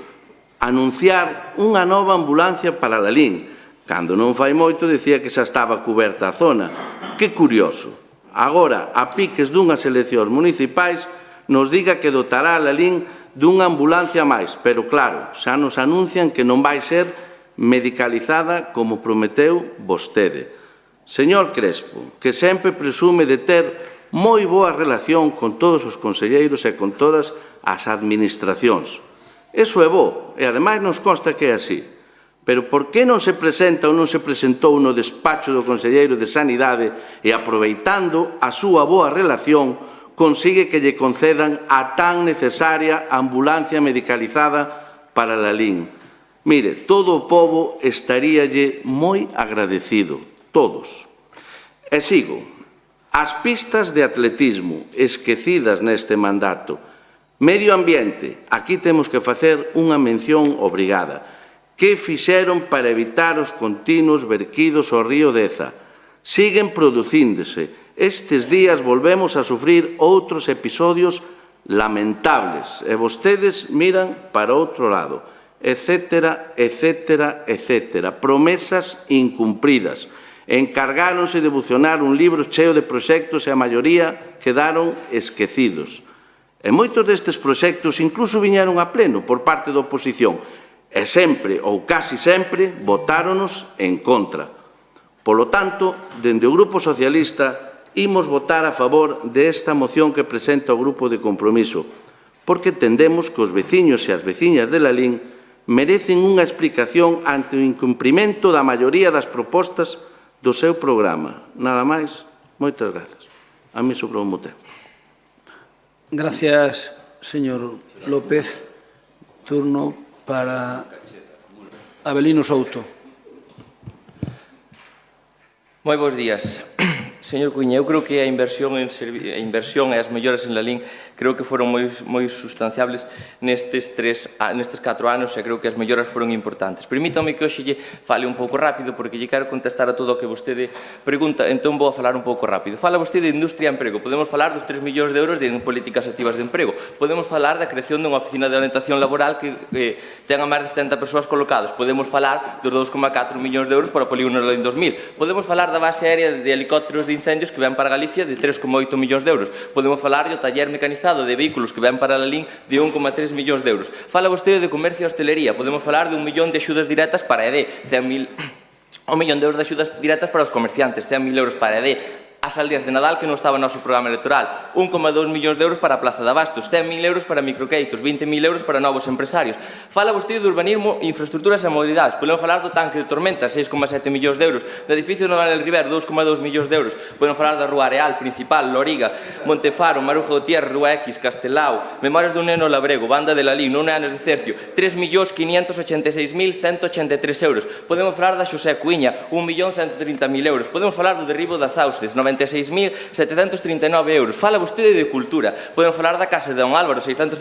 anunciar unha nova ambulancia para Lalín, cando non fai moito dicía que xa estaba cuberta a zona. Que curioso. Agora, a piques dunhas eleccións municipais, nos diga que dotará a Lalín dunha ambulancia máis, pero claro, xa nos anuncian que non vai ser medicalizada como prometeu vostede. Señor Crespo, que sempre presume de ter moi boa relación con todos os conselleiros e con todas as administracións. Eso é bo, e ademais nos consta que é así. Pero por que non se presenta ou non se presentou no despacho do conselleiro de Sanidade e, aproveitando a súa boa relación, consigue que lle concedan a tan necesaria ambulancia medicalizada para Lalín? Mire, todo o pobo estaríalle moi agradecido, todos. E sigo. As pistas de atletismo esquecidas neste mandato. Medio ambiente, aquí temos que facer unha mención obrigada. Que fixeron para evitar os continuos verquidos ao río Deza? Siguen producíndose. Estes días volvemos a sufrir outros episodios lamentables e vostedes miran para outro lado, etcétera, etcétera, etcétera. Promesas incumpridas. Encargáronse de bucionar un libro cheo de proxectos e a maioría quedaron esquecidos. E moitos destes proxectos incluso viñeron a pleno por parte da oposición e sempre, ou casi sempre, votáronos en contra. Polo tanto, dende o Grupo Socialista, imos votar a favor desta moción que presenta o Grupo de Compromiso, porque entendemos que os veciños e as veciñas de Lalín merecen unha explicación ante o incumprimento da maioría das propostas do seu programa. Nada máis, moitas grazas. A mí sobrou o tempo. Gracias, señor López. Turno para Avelino Souto. Moi bons días. Señor Cuiña, eu creo que a inversión e as melloras en Lalín creo que foron moi sustanciables nestes 4 anos e creo que as melloras foron importantes. Permítame que hoxe lle fale un pouco rápido porque lle quero contestar a todo o que vostede pregunta, entón vou a falar un pouco rápido. Fala vostede de industria e emprego, podemos falar dos 3 millóns de euros de políticas activas de emprego, podemos falar da creación dunha oficina de orientación laboral que ten a máis de 70 persoas colocadas, podemos falar dos 2,4 millóns de euros para o polígono Lalín 2000, podemos falar da base aérea de helicópteros de incendios que ven para Galicia de 3,8 millóns de euros. Podemos falar do taller mecanizado de vehículos que ven para Lalín de 1,3 millóns de euros. Fala vostede de comercio e hostelería. Podemos falar de 1 millón de axudas directas para ED, 100.000 1 millón de euros de axudas directas para os comerciantes, 100.000 euros para ED, as aldeas de Nadal que non estaba no noso programa electoral, 1,2 millóns de euros para a Plaza de Abastos, 100.000 euros para microqueitos, 20.000 euros para novos empresarios. Fala vostede de urbanismo, infraestructuras e mobilidades. Podemos falar do tanque de Tormenta, 6,7 millóns de euros, do edificio Naval del River, 2,2 millóns de euros. Podemos falar da Rúa Areal, Principal, Loriga, Montefaro, Marujo do Tierra, Rúa X, Castelao, Memorias dun Neno Labrego, Banda de Lalín, 9 anos de Cercio, 3.586.183 euros. Podemos falar da Xosé Cuiña, 1.130.000 euros. Podemos falar do derribo das Austes, 96.739 euros. Fala vostede de cultura. Podemos falar da Casa de Don Álvaro, 650.000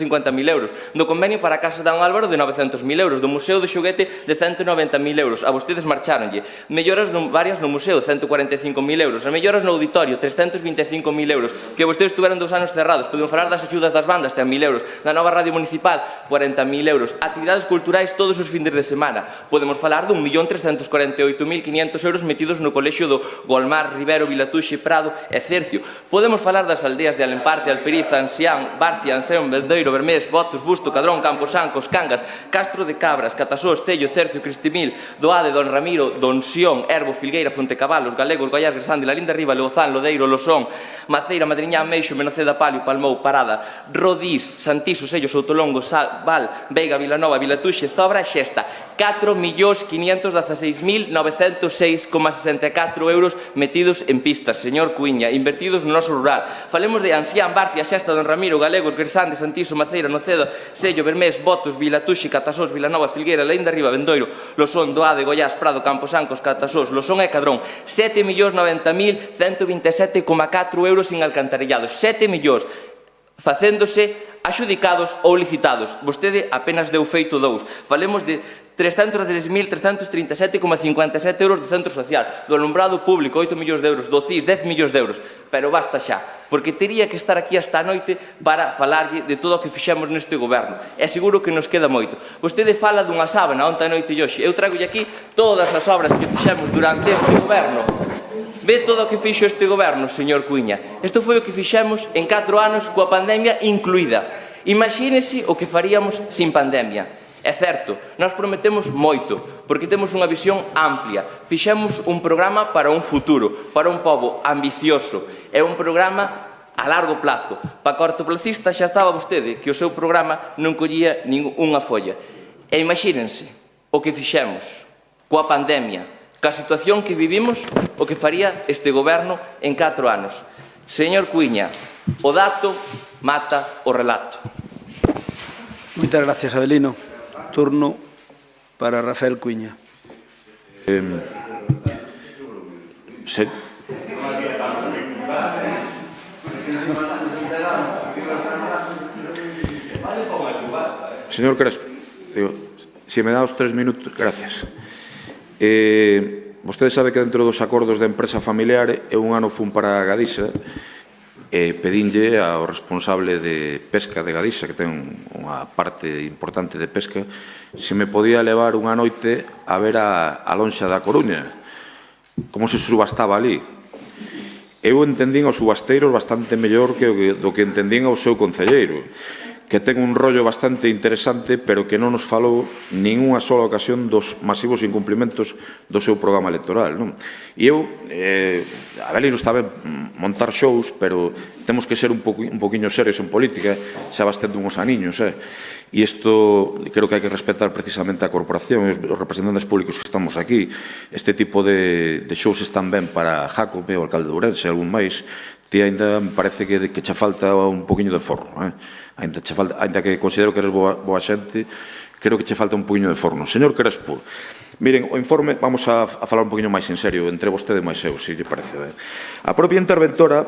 euros. Do convenio para a Casa de Don Álvaro de 900.000 euros. Do Museo de Xoguete de 190.000 euros. A vostedes marcharonlle. Melloras varias no museo, 145.000 euros. A melloras no auditorio, 325.000 euros. Que vostedes tuveron 2 anos cerrados. Podemos falar das axudas das bandas, 100.000 euros. Da nova radio municipal, 40.000 euros. Actividades culturais todos os findes de semana. Podemos falar de 1.348.500 euros metidos no colexio do Golmar, Rivero, Vilatuxe, Prado e Cercio. Podemos falar das aldeas de Alemparte, Alperiza, Ansián, Barcia, Anseón, Beldeiro, Bermés, Botos, Busto, Cadrón, Camposancos, Cangas, Castro de Cabras, Catasós, Cello, Cercio, Cristimil, Doade, Don Ramiro, Don Xión, Erbo, Filgueira, Fontecabalos, Galegos, Goiás, Gresande, Lalinda Riba, Leozán, Lodeiro, Losón, Maceira, Madriñán, Meixo, Menoceda, Palio, Palmou, Parada, Rodís, Santiso, Sello, Soutolongo, Val, Veiga, Vilanova, Vilatuxe, Zobra e Xesta. 4.516.906,64 euros metidos en pistas, señor Cuiña, invertidos no noso rural. Falemos de Ansián, Barcia, Xesta, Don Ramiro, Galegos, Gresande, Santiso, Maceira, Noceda, Sello, Bermés, Botos, Vilatuxe, Catasós, Vilanova, Filgueira, Laínda Riba, Bendoiro, Losón, Doade, Goiás, Prado, Camposancos, Catasós, Losón e Cadrón. 7.090.127,4 euros en alcantarillados. 7 millóns facéndose axudicados ou licitados. Vostede apenas deu feito 2. Falemos de 303.337,57 euros do centro social, do alumbrado público, 8 millóns de euros, do CIS, 10 millóns de euros. Pero basta xa, porque tería que estar aquí hasta a noite para falarlle de todo o que fixemos neste goberno. E seguro que nos queda moito. Vostede fala dunha sábana onte a noite e hoxe. Eu tragolle aquí todas as obras que fixemos durante este goberno. Ve todo o que fixo este goberno, señor Cuiña. Isto foi o que fixemos en 4 anos coa pandemia incluída. Imagínese o que faríamos sin pandemia. É certo, nós prometemos moito, porque temos unha visión amplia. Fixemos un programa para un futuro, para un pobo ambicioso. É un programa a largo plazo. Para cortoplacista xa estaba vostede que o seu programa non collía ninguna folla. E imagínense o que fixemos coa pandemia, coa situación que vivimos, o que faría este goberno en 4 anos. Señor Cuiña, o dato mata o relato. Moitas gracias, Abelino. Turno para Rafael Cuiña. Señor Crespo, si me dá os 3 minutos, gracias. Vostede sabe que dentro dos acordos de empresa familiar un ano fun para Gadisa e pedinlle ao responsable de pesca de Gadisa, que ten unha parte importante de pesca, se me podía levar unha noite a ver a lonxa da Coruña, como se subastaba ali. Eu entendín os subasteiros bastante mellor do que entendín ao seu concelleiro, que ten un rollo bastante interesante, pero que non nos falou nin unha sola ocasión dos masivos incumplimentos do seu programa electoral. E eu, a Belino está ben montar shows, pero temos que ser un poquinho serios en política, xa bastante uns aniños, e isto creo que hai que respetar precisamente a corporación e os representantes públicos que estamos aquí. Este tipo de shows están ben para Jacob, o alcalde de Ourense e algún máis, Ti ainda me parece que che falta un poquinho de forno. Ainda que considero que eres boa xente, creo que che falta un poquinho de forno. Señor Crespo, miren, o informe, vamos a falar un poquinho máis en serio, entre vostede e máis eu, se lle parece ben. A propia interventora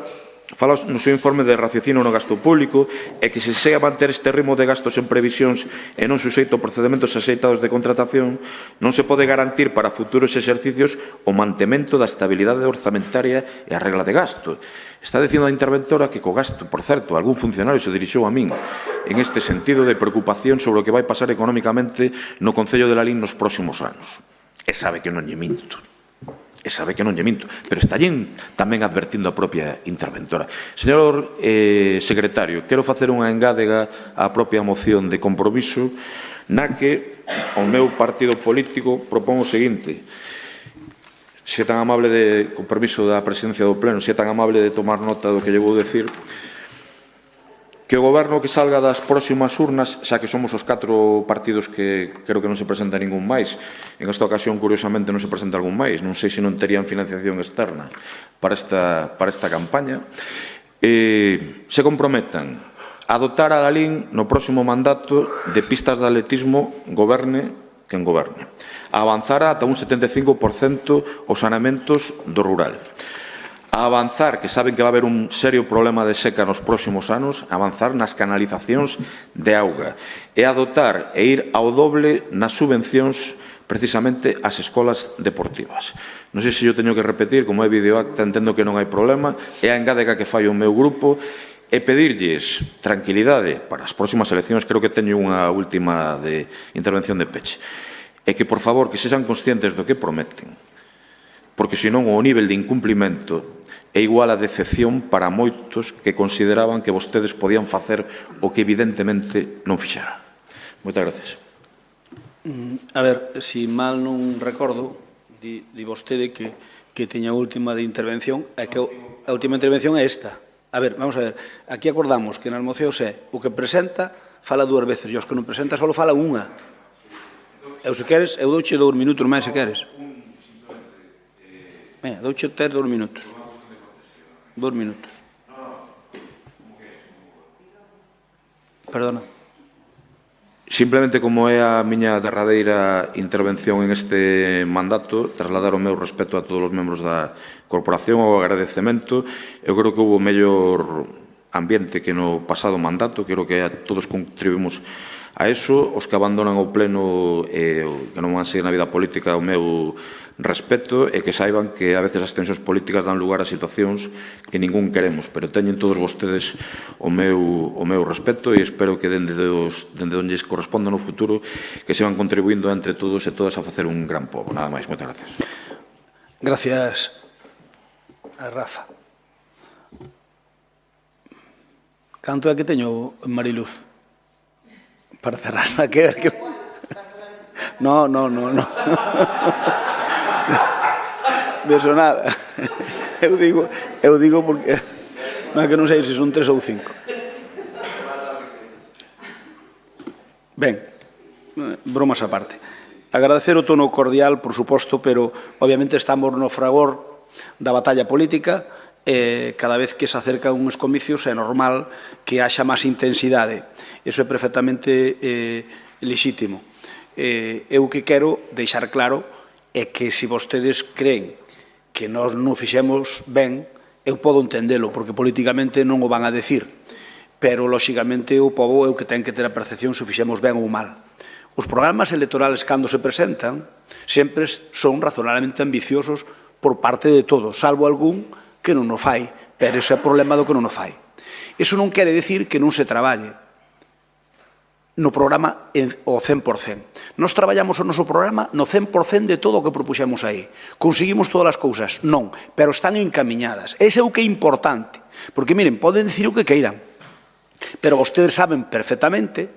fala no seu informe de raciocinio no gasto público e que se segue a manter este ritmo de gastos en previsións e non suxeito a procedementos axeitados de contratación, non se pode garantir para futuros exercicios o mantemento da estabilidade orzamentaria e a regla de gasto. Está dicindo a interventora que co gasto, por certo, algún funcionario se dirixou a min en este sentido de preocupación sobre o que vai pasar económicamente no Concello de Lalín nos próximos anos. E sabe que non lle minto. Pero estallen tamén advertindo a propia interventora. Señor secretario, quero facer unha engádega á propia moción de compromiso na que o meu partido político propón o seguinte: se é tan amable con permiso da presidencia do Pleno, se é tan amable de tomar nota do que lle vou decir, que o goberno que salga das próximas urnas, xa que somos os 4 partidos que creo que non se presenta ningún máis, en esta ocasión, curiosamente, non se presenta algún máis, non sei se non terían financiación externa para esta campaña, se comprometan a dotar a Lalín no próximo mandato de pistas de atletismo, goberne quen goberne, a avanzar ata un 75% os saneamentos do rural, a avanzar, que saben que va a haber un serio problema de seca nos próximos anos, a avanzar nas canalizacións de auga e a dotar e ir ao doble nas subvencións precisamente ás escolas deportivas. Non sei se eu teño que repetir, como é videoacta, entendo que non hai problema, é a engádega que fai o meu grupo e pedirlles tranquilidade para as próximas eleccións. Creo que teño unha última intervención de peche. E que, por favor, que sexan conscientes do que prometen, porque senón o nivel de incumplimento é igual a decepción para moitos que consideraban que vostedes podían facer o que evidentemente non fixeran. Moitas gracias. A ver, se mal non recordo, di vostede que teña a última de intervención, é que a última intervención é esta. A ver, vamos a ver, aquí acordamos que nas mocións é o que presenta fala 2 veces e os que non presenta só fala unha. Eu, se queres, eu douche 2 minutos máis, se queres. Douche ter 2 minutos. 2 minutos. Perdona. Simplemente, como é a miña derradeira intervención en este mandato, trasladar o meu respeto a todos os membros da corporación, o agradecemento. Eu creo que houve mellor ambiente que no pasado mandato, creo que todos contribuímos a eso. Os que abandonan o pleno e que non van a seguir na vida política, o meu respeto, e que saiban que a veces as tensións políticas dan lugar a situacións que ningún queremos, pero teñen todos vostedes o meu respeto e espero que dende onde lles corresponda no futuro que se van contribuindo entre todos e todas a facer un gran pobo. Nada máis, moitas gracias. Gracias a Rafa. Canto é que teño, Mariluz? Para cerrar na que... No. De eso nada. Eu digo porque non é que non sei se son 3 ou 5. Ben, bromas aparte. Agradecer o tono cordial, por suposto, pero obviamente estamos no fragor da batalla política e cada vez que se acerca uns comicios é normal que haxa máis intensidade. Iso é perfectamente lexítimo. Eu que quero deixar claro é que se vostedes creen que nós non fixemos ben, eu podo entendelo, porque políticamente non o van a decir, pero, lóxicamente, o pobo é o que ten que ter a percepción se fixemos ben ou mal. Os programas electorales, cando se presentan, sempre son razonablemente ambiciosos por parte de todos, salvo algún que non o fai, pero ese é o problema do que non o fai. Iso non quere dicir que non se traballe no programa o 100%. Nos traballamos o noso programa no 100% de todo o que propuxemos aí. Conseguimos todas as cousas? Non, pero están encamiñadas. Ese é o que é importante. Porque, miren, poden dicir o que queiran, pero vostedes saben perfectamente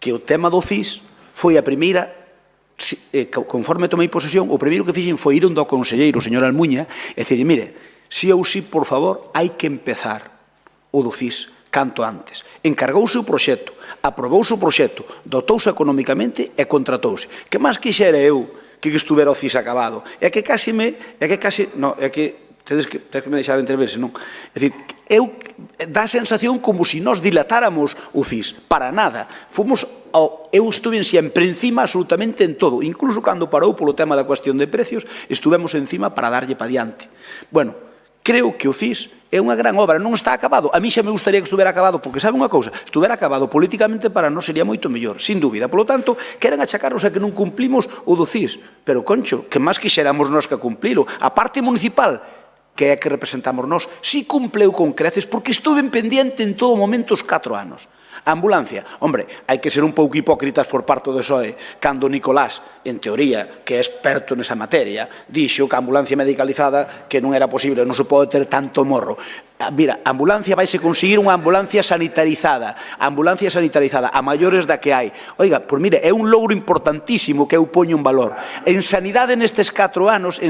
que o tema do CIS foi a primeira, conforme tomei posesión, o primeiro que fixen foi ir onde o conselleiro, o señor Almuña, e dicir, mire, si ou si, por favor, hai que empezar o do CIS canto antes. Encargouse o proxecto, aprobouse o proxecto, dotouse económicamente e contratouse. Que máis quixera eu que estuvera o CIS acabado? É que tedes que me deixar intervense, non? É dicir, dá a sensación como se nós dilatáramos o CIS. Para nada. Eu estuve sempre encima absolutamente en todo. Incluso cando parou polo tema da cuestión de precios, estuvemos encima para darlle pa diante. Bueno, creo que o CIS é unha gran obra, non está acabado. A mí xa me gustaría que estuvera acabado, porque sabe unha cousa, estuvera acabado políticamente para nós sería moito mellor, sin dúbida. Por lo tanto, queren achacarnos a que non cumplimos o do CIS. Pero, concho, que máis quixéramos nós que cumplilo. A parte municipal, que é que representamos nós, si cumpleu con creces, porque estuve pendiente en todo momento os 4 anos. A ambulancia, hombre, hai que ser un pouco hipócritas por parte do PSOE, cando Nicolás, en teoría, que é experto nesa materia, dixo que a ambulancia medicalizada que non era posible, non se pode ter tanto morro. Mira, a ambulancia vaise conseguir unha ambulancia sanitarizada, a maiores da que hai. Oiga, pois mire, é un logro importantísimo que eu poño en valor. En sanidade nestes 4 anos,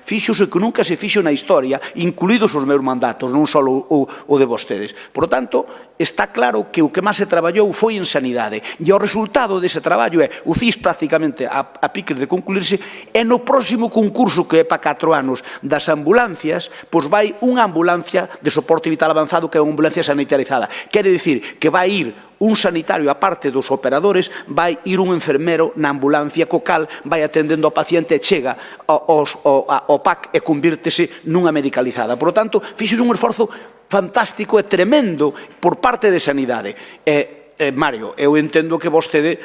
fíxose que nunca se fixo na historia, incluídos os meus mandatos, non só o de vostedes. Por tanto, está claro que o que máis se traballou foi en sanidade. E o resultado dese traballo é o CIS prácticamente a piques de concluirse, e no próximo concurso que é para 4 anos das ambulancias, pois vai unha ambulancia de soporte vital avanzado que é unha ambulancia sanitarizada. Quere dicir que vai ir un sanitario, a parte dos operadores, vai ir un enfermero na ambulancia co cal vai atendendo ao paciente e chega ao PAC e convírtese nunha medicalizada. Por lo tanto, fixos un esforzo fantástico e tremendo por parte de sanidade. Mario, eu entendo que vostede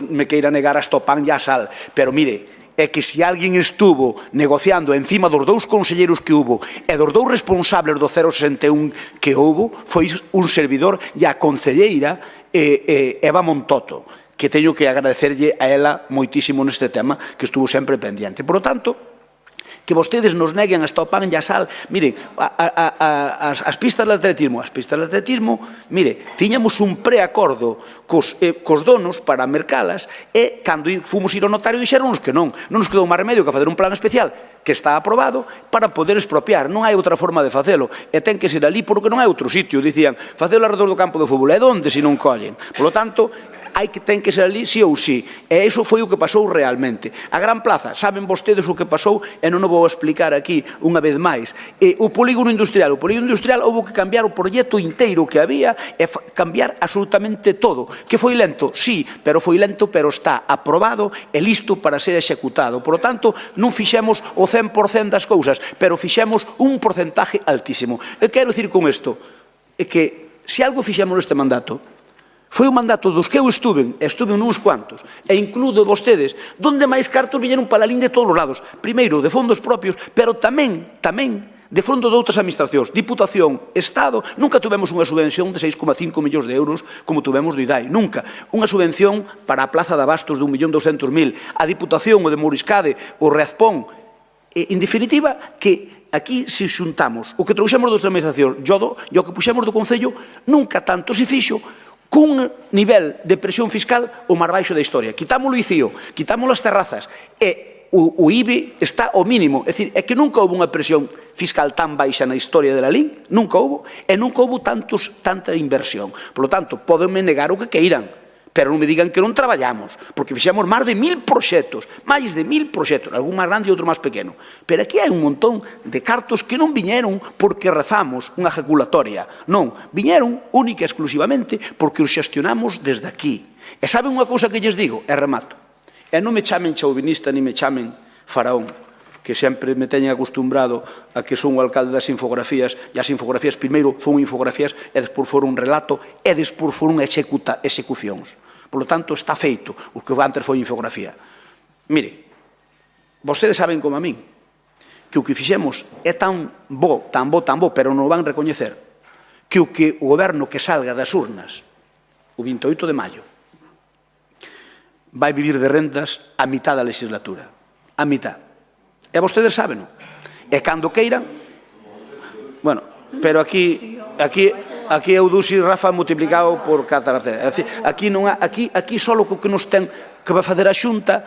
me queira negar hasta o pan e a sal, pero mire, é que se alguén estuvo negociando encima dos 2 conselleiros que hubo e dos 2 responsables do 061 que hubo, foi un servidor e a concelleira Eva Montoto, que teño que agradecerlle a ela moitísimo neste tema, que estuvo sempre pendiente. Por lo tanto, que vostedes nos neguen hasta o pan e a sal. Miren, as pistas de atletismo, mire, tiñamos un preacordo cos donos para mercalas e, cando fomos ir ao notario, dixeronnos que non. Non nos quedou máis remedio que facer un plan especial que está aprobado para poder expropiar. Non hai outra forma de facelo. E ten que ser ali porque non hai outro sitio. Dicían, facelo alrededor do campo de fútbol. E onde se non collen? Por lo tanto, ten que ser ali sí ou sí. E iso foi o que pasou realmente. A Gran Plaza, saben vostedes o que pasou e non o vou explicar aquí unha vez máis. O polígono industrial houve que cambiar o proxecto inteiro que había e cambiar absolutamente todo. Que foi lento? Sí, pero foi lento, pero está aprobado e listo para ser executado. Por lo tanto, non fixemos o 100% das cousas, pero fixemos un porcentaje altísimo. E quero dicir con isto, é que se algo fixemos neste mandato, foi un mandato dos que eu estuve nuns cuantos, e includo vostedes, donde máis cartos viñeron para a linde de todos os lados. Primeiro, de fondos propios, pero tamén de fondos de outras administracións. Diputación, Estado, nunca tuvemos unha subvención de 6,5 millóns de euros como tuvemos do IDAI, nunca. Unha subvención para a Plaza de Abastos de 1.200.000. A Diputación, o de Mouriscade, o Rezpón. En definitiva, que aquí se xuntamos o que trouxemos das administracións e o que puxemos do Concello, nunca tanto se fixo cun nivel de presión fiscal o máis baixo da historia. Quitamos o ICIO, quitamos as terrazas e o IBI está ao mínimo. É dicir, é que nunca houve unha presión fiscal tan baixa na historia de la LIN, nunca houve, e nunca houve tanta inversión. Por lo tanto, podenme negar o que queiran, pero non me digan que non traballamos, porque fixemos máis de 1.000 proxectos, algún máis grande e outro máis pequeno. Pero aquí hai un montón de cartos que non viñeron porque rezamos unha ejaculatoria, non, viñeron única e exclusivamente porque os xestionamos desde aquí. E saben unha cousa que lles digo, e remato, e non me chamen chauvinista ni me chamen faraón, que sempre me teñen acostumbrado a que son o alcalde das infografías, e as infografías primeiro foron infografías e despois foron un relato e despois foron execucións. Por lo tanto, está feito o que antes foi infografía. Mire, vostedes saben como a min que o que fixemos é tan bo, pero non o van recoñecer, que o goberno que salga das urnas o 28 de maio vai vivir de rendas a mitad da legislatura. A mitad. E vostedes sábeno. E cando queiran... Bueno, pero aquí é o dusi Rafa multiplicado por catarate. Aquí só o que nos ten que vai fazer a Xunta,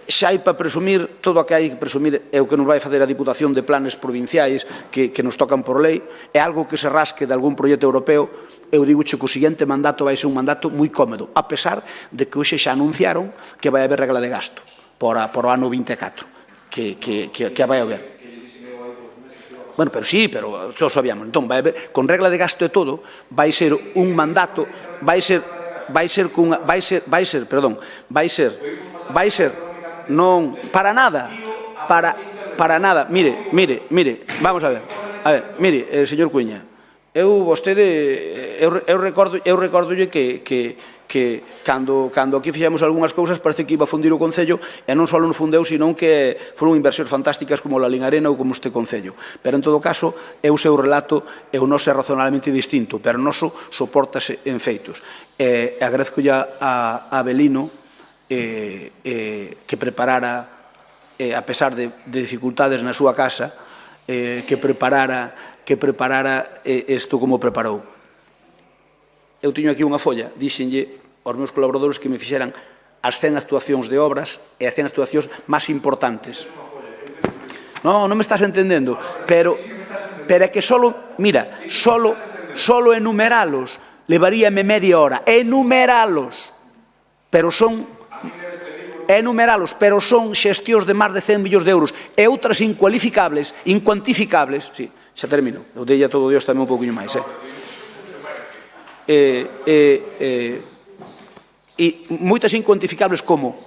xa hai para presumir, todo o que hai que presumir é o que nos vai fazer a Diputación de Planes Provinciais que nos tocan por lei, é algo que se rasque de algún proxecto europeo. Eu digo que o seguinte mandato vai ser un mandato moi cómodo, a pesar de que hoxe xa anunciaron que vai haber regla de gasto por o ano 24. Que vai haber. Bueno, pero sí, pero todos sabíamos. Entón, con regla de gasto e todo, vai ser un mandato, non, para nada, mire, vamos a ver, mire, señor Cuíña, eu recórdolle que cando aquí fixemos algunhas cousas parece que iba a fundir o Concello e non só non fundeu, senón que foron inversións fantásticas como la Linarena ou como este Concello. Pero en todo caso, o seu relato é o noso razonablemente distinto, pero o noso soportase en feitos. Agradezcolle a Abelino que preparara, a pesar de dificultades na súa casa, que preparara isto como preparou. Eu teño aquí unha folla, dixenlle aos meus colaboradores que me fixeran as 100 actuacións de obras e as 100 actuacións máis importantes. Non me estás entendendo, pero é que solo enumeralos levaríame media hora, enumeralos, pero son xestións de máis de 100 millóns de euros e outras incuantificables, sí, xa termino, eu dei a todo Dios tamén un pouquinho máis, e moitas incuantificables como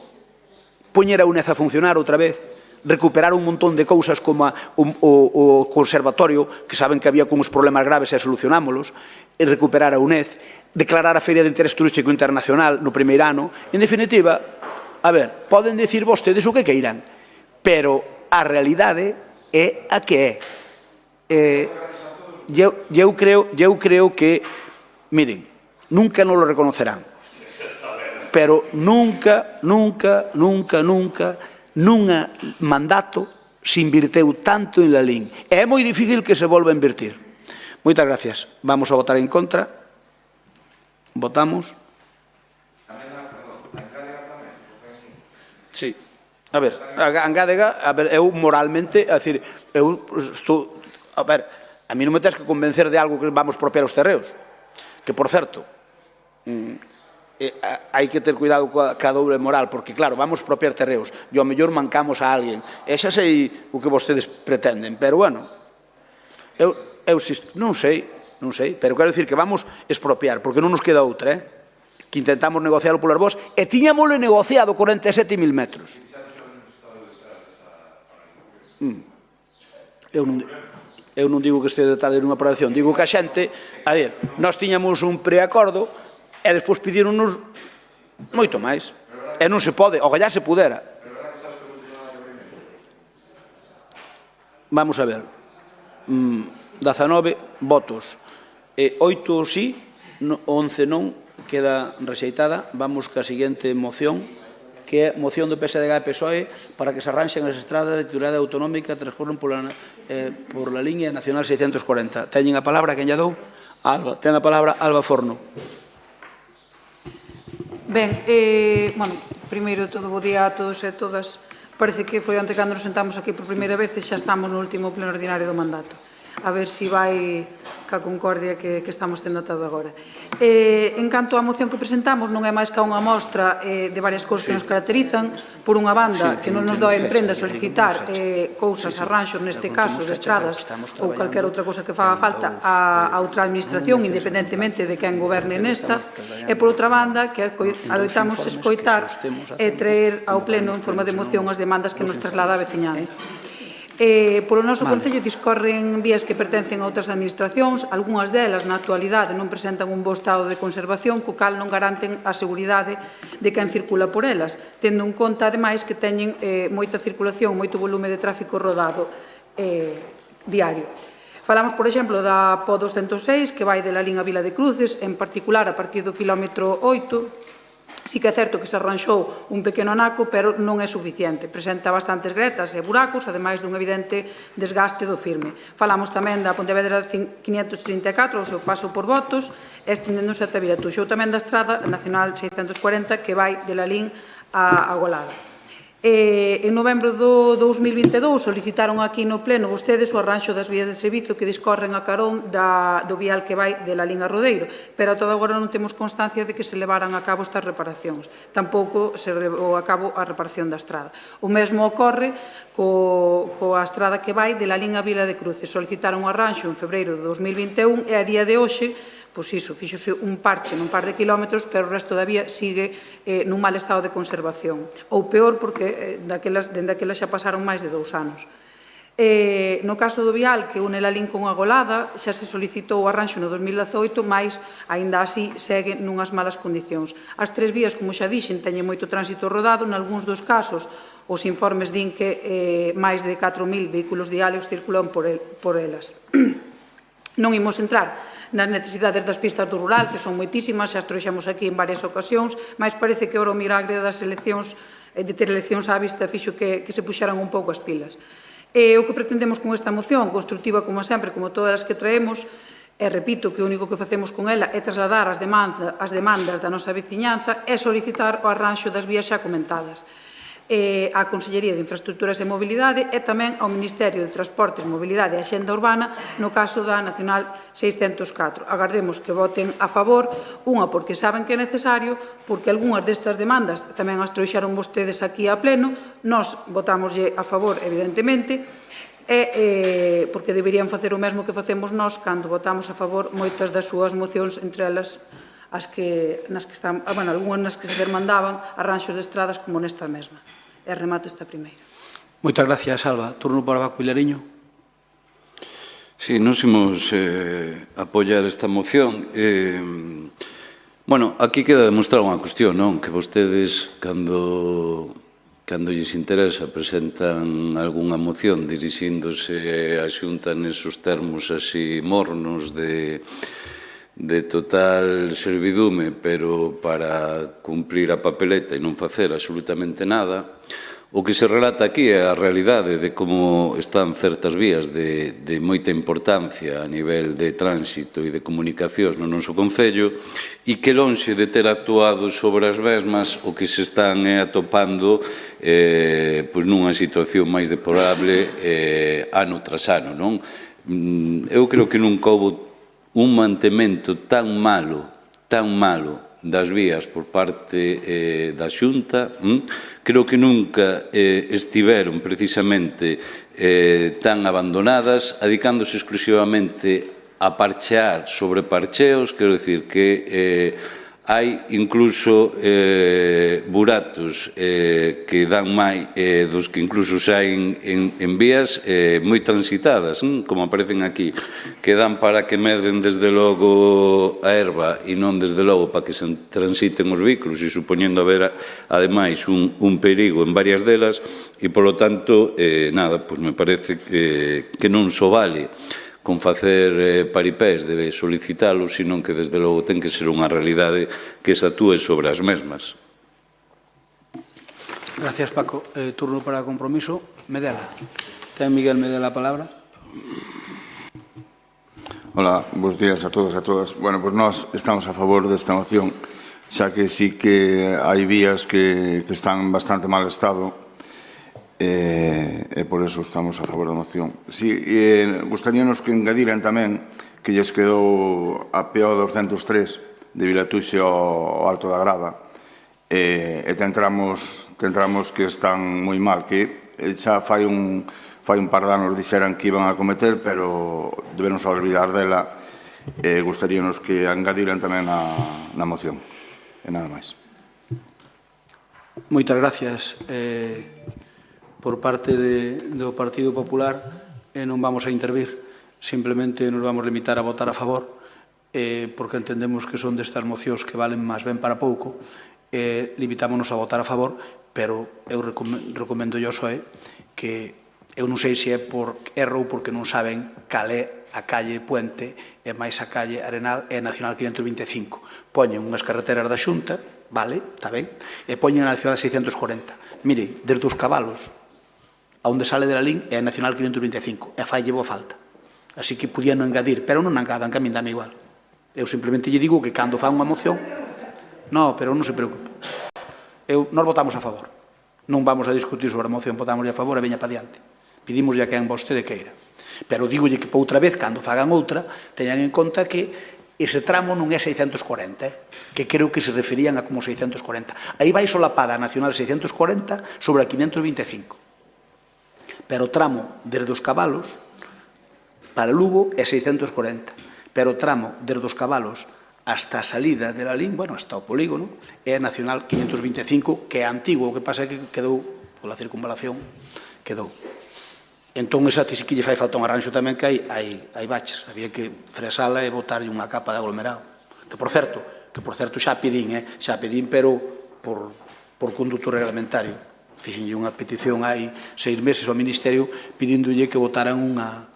poñer a UNED a funcionar outra vez, recuperar un montón de cousas como o conservatorio, que saben que había uns problemas graves e solucionámolos, e recuperar a UNED, declarar a Feria de Interés Turístico Internacional no primeiro ano. En definitiva, a ver, poden dicir vostedes o que queiran, pero a realidade é a que é. Eu creo que, miren, nunca nos lo reconocerán, pero nunca, nun mandato se invirteu tanto en la LIN. É moi difícil que se volva a invertir. Moitas gracias. Vamos a votar en contra. Votamos. Sí. A ver, a engádega, eu moralmente, a decir, eu estou, a ver, a mí non me tens que convencer de algo que vamos propiar os terreos. Que, por certo, hai que ter cuidado ca doble moral, porque, claro, vamos propiar terreos e ao mellor mancamos a alguén. E xa sei o que vostedes pretenden, pero, bueno, eu non sei, pero quero dicir que vamos expropiar, porque non nos queda outra, que intentamos negociarlo polas vos, e tiñamoslo negociado 47.000 metros. Eu non digo que este detalhe nunha aprobación, digo que a xente, a ver, nós tiñamos un preacordo e despois pidíronos moito máis. E non se pode, ojalá se pudera. Vamos a ver. 19 votos. 8 sí, 11 non, queda rexeitada. Vamos ca seguinte moción, que é moción do PSDG e PSOE para que se arranxen as estradas de titularidade autonómica que transcorren por la línea nacional 640. Teñen a palabra, quen lla dou? Alba. Ten a palabra Alba Forno. Ben, bueno, primeiro todo bo día a todos e a todas. Parece que foi onte cando nos sentamos aquí por primeira vez e xa estamos no último pleno ordinario do mandato. A ver se vai ca concordia que estamos tendo ata agora. En canto á moción que presentamos, non é máis que unha mostra de varias cousas que nos caracterizan. Por unha banda, que non nos dá emprenda solicitar cousas, arranxos, neste caso, de estradas ou calquera outra cousa que faga falta a outra administración, independentemente de quen goberne nesta. E, por outra banda, que adoitamos escoitar e traer ao pleno en forma de moción as demandas que nos traslada a veciñanza. Polo noso Concello discorren vías que pertencen a outras administracións, algunhas delas na actualidade non presentan un bo estado de conservación, co cal non garanten a seguridade de quen circula por elas, tendo en conta, ademais, que teñen moita circulación, moito volume de tráfico rodado diario. Falamos, por exemplo, da PO 206, que vai de la Liga Vila de Cruces, en particular a partir do quilómetro 8, sí que é certo que se arranxou un pequeno anaco, pero non é suficiente. Presenta bastantes gretas e buracos, ademais dun evidente desgaste do firme. Falamos tamén da Pontevedra 534, o seu paso por Botos, estendéndose ata Viratuxo, ou tamén da Estrada Nacional 640, que vai de Lalín a Golada. En novembro do 2022 solicitaron aquí no pleno vostedes o arranxo das vías de servizo que discorren a carón do vial que vai de la Liga Rodeiro, pero todo agora non temos constancia de que se levaran a cabo estas reparacións. Tampouco se levou a cabo a reparación da estrada. O mesmo ocorre coa estrada que vai de la Liga Vila de Cruces. Solicitaron o arranxo en febreiro de 2021 e a día de hoxe pois iso, fíxose un parche nun par de kilómetros, pero o resto da vía sigue nun mal estado de conservación. Ou peor, porque dende aquelas xa pasaron máis de 2 anos. No caso do vial que une Lalín con Agolada, xa se solicitou o arranxo no 2018, mas, aínda así, segue nunhas malas condicións. As 3 vías, como xa dixen, teñen moito tránsito rodado, nalgúns dos casos, os informes din que máis de 4.000 vehículos diarios circulan por elas. Non imos entrar nas necesidades das pistas do rural, que son moitísimas, xa as trouxemos aquí en varias ocasións, mas parece que ora o milagre das eleccións, de ter eleccións á vista, fixo que se puxeran un pouco as pilas. O que pretendemos con esta moción, constructiva como sempre, como todas as que traemos, e repito que o único que facemos con ela é trasladar as demandas da nosa veciñanza e solicitar o arranxo das vías xa comentadas á Consellería de Infraestructuras e Mobilidade e tamén ao Ministerio de Transportes, Mobilidade e Axenda Urbana no caso da Nacional 604. Agardemos que voten a favor, unha porque saben que é necesario, porque algunhas destas demandas tamén as trouxeron vostedes aquí a pleno, nós votámoslle a favor, evidentemente, e porque deberían facer o mesmo que facemos nós cando votamos a favor moitas das súas mocións, entre elas algunhas nas que se demandaban arranxos de estradas como nesta mesma. E remato esta primeira. Moitas gracias, Alba. Turno para Paco Vilariño. Sí, nos imos apoiar esta moción. Bueno, aquí queda demostrado unha cuestión, non? Que vostedes, cando lles interesa, presentan algunha moción dirixíndose á Xunta nesos termos así mornos de total servidume, pero para cumprir a papeleta e non facer absolutamente nada. O que se relata aquí é a realidade de como están certas vías de moita importancia a nivel de tránsito e de comunicacións no noso concello e que lonxe de ter actuado sobre as mesmas o que se están atopando nunha situación máis deplorable ano tras ano, non? Eu creo que nunca houve un mantemento tan malo das vías por parte da Xunta, creo que nunca estiveron precisamente tan abandonadas, adicándose exclusivamente a parchear sobre parcheos, quero dicir que hai incluso buratos que dan máis dos que incluso saen en vías moi transitadas, como aparecen aquí, que dan para que medren desde logo a herba e non desde logo para que se transiten os vehículos e supoñendo haber ademais un perigo en varias delas e polo tanto, nada, pois me parece que non só vale con facer paripés de solicitalo, senón que desde logo ten que ser unha realidade que se actúe sobre as mesmas. Gracias, Paco. Turno para compromiso. Medela. Ten Miguel Medela a palabra. Hola, bons días a todos e a todas. Bueno, pois nós estamos a favor desta moción, xa que sí que hai vías que están en bastante mal estado e por eso estamos a favor da moción. Sí, gustaríanos que engadiran tamén que lles quedou a PO 203 de Vilatuxe ao Alto da Grada e tentramos que están moi mal, que xa fai un par de anos dixeran que iban a cometer, pero deberonse olvidar dela e gustaríanos que engadiran tamén na moción. E nada máis. Moitas gracias. Por parte do Partido Popular non vamos a intervir, simplemente nos vamos limitar a votar a favor porque entendemos que son destas mocións que valen máis ben para pouco, limitámonos a votar a favor, pero eu recomendo yo só que eu non sei se é por erro ou porque non saben cal é a calle Puente e máis a calle Arenal e a Nacional 525. Poñen unhas carreteras da Xunta, vale, está ben, e poñen a Nacional 640. Mire, desde os Cabalos a onde sale de Lalín é a Nacional 525, e fai boa falta. Así que podían non engadir, pero non engadan, que a min dame igual. Eu simplemente lle digo que cando fan unha moción... Non, pero non se preocupe. Nós votamos a favor. Non vamos a discutir sobre a moción, votámoslle a favor e veña para diante. Pedimoslle a quen vostede queira. Pero dígolle que outra vez, cando fagan outra, teñan en conta que ese tramo non é 640, que creo que se referían a como 640. Aí vai solapada a Nacional 640 sobre a 525. Pero o tramo desde os Cabalos para Lugo é 640. Pero o tramo desde os Cabalos hasta a salida de Lalín, bueno, hasta o polígono, é a Nacional 525, que é antigo, o que pasa é que quedou, pola circunvalación, quedou. Entón, esa sí que lle fai falta un arranxo tamén, que hai baches. Había que fresala e botarlle unha capa de aglomerado. Que, por certo, xa pedín, pero por conduto reglamentario. Fixenlle unha petición hai 6 meses ao Ministerio pidíndolle que botaran unha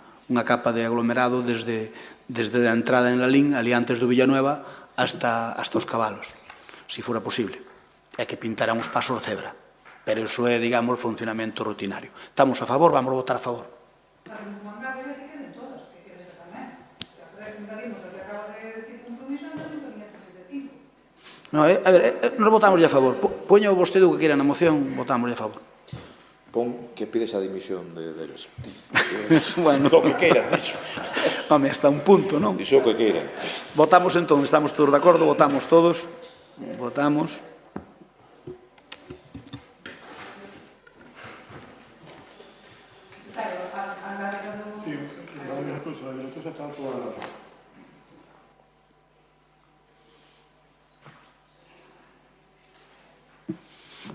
capa de aglomerado desde a entrada en Lalín, ali antes do Villanueva, hasta os Cabalos, se fora posible. E que pintaran os pasos cebra. Pero iso é, digamos, funcionamento rutinario. Estamos a favor, vamos a votar a favor. No, a ver, nos votamos a favor. Poño vostede o que queira na moción, votamos a favor. Pon que pides a dimisión deles. Bueno, o que queiran, dixo. Home, hasta un punto, non? Dixo o que queiran. Votamos entón, estamos todos de acordo, votamos todos. Votamos.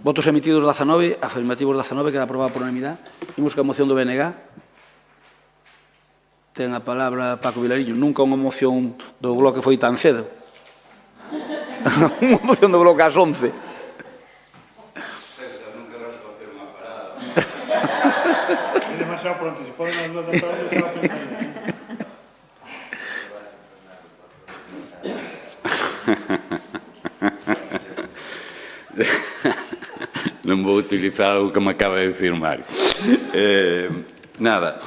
Votos emitidos 19, afirmativos 19, queda aprobada por unanimidade. Imos que a moción do BNG. Ten a palabra Paco Vilariño. Nunca unha moción do bloque foi tan cedo. Unha moción do bloque ás 11. César, nunca vas a facer unha parada. É demasiado pronto, se poden as duas da tarde, se va a pensar. Non vou utilizar algo que me acaba de decir Mario. Nada.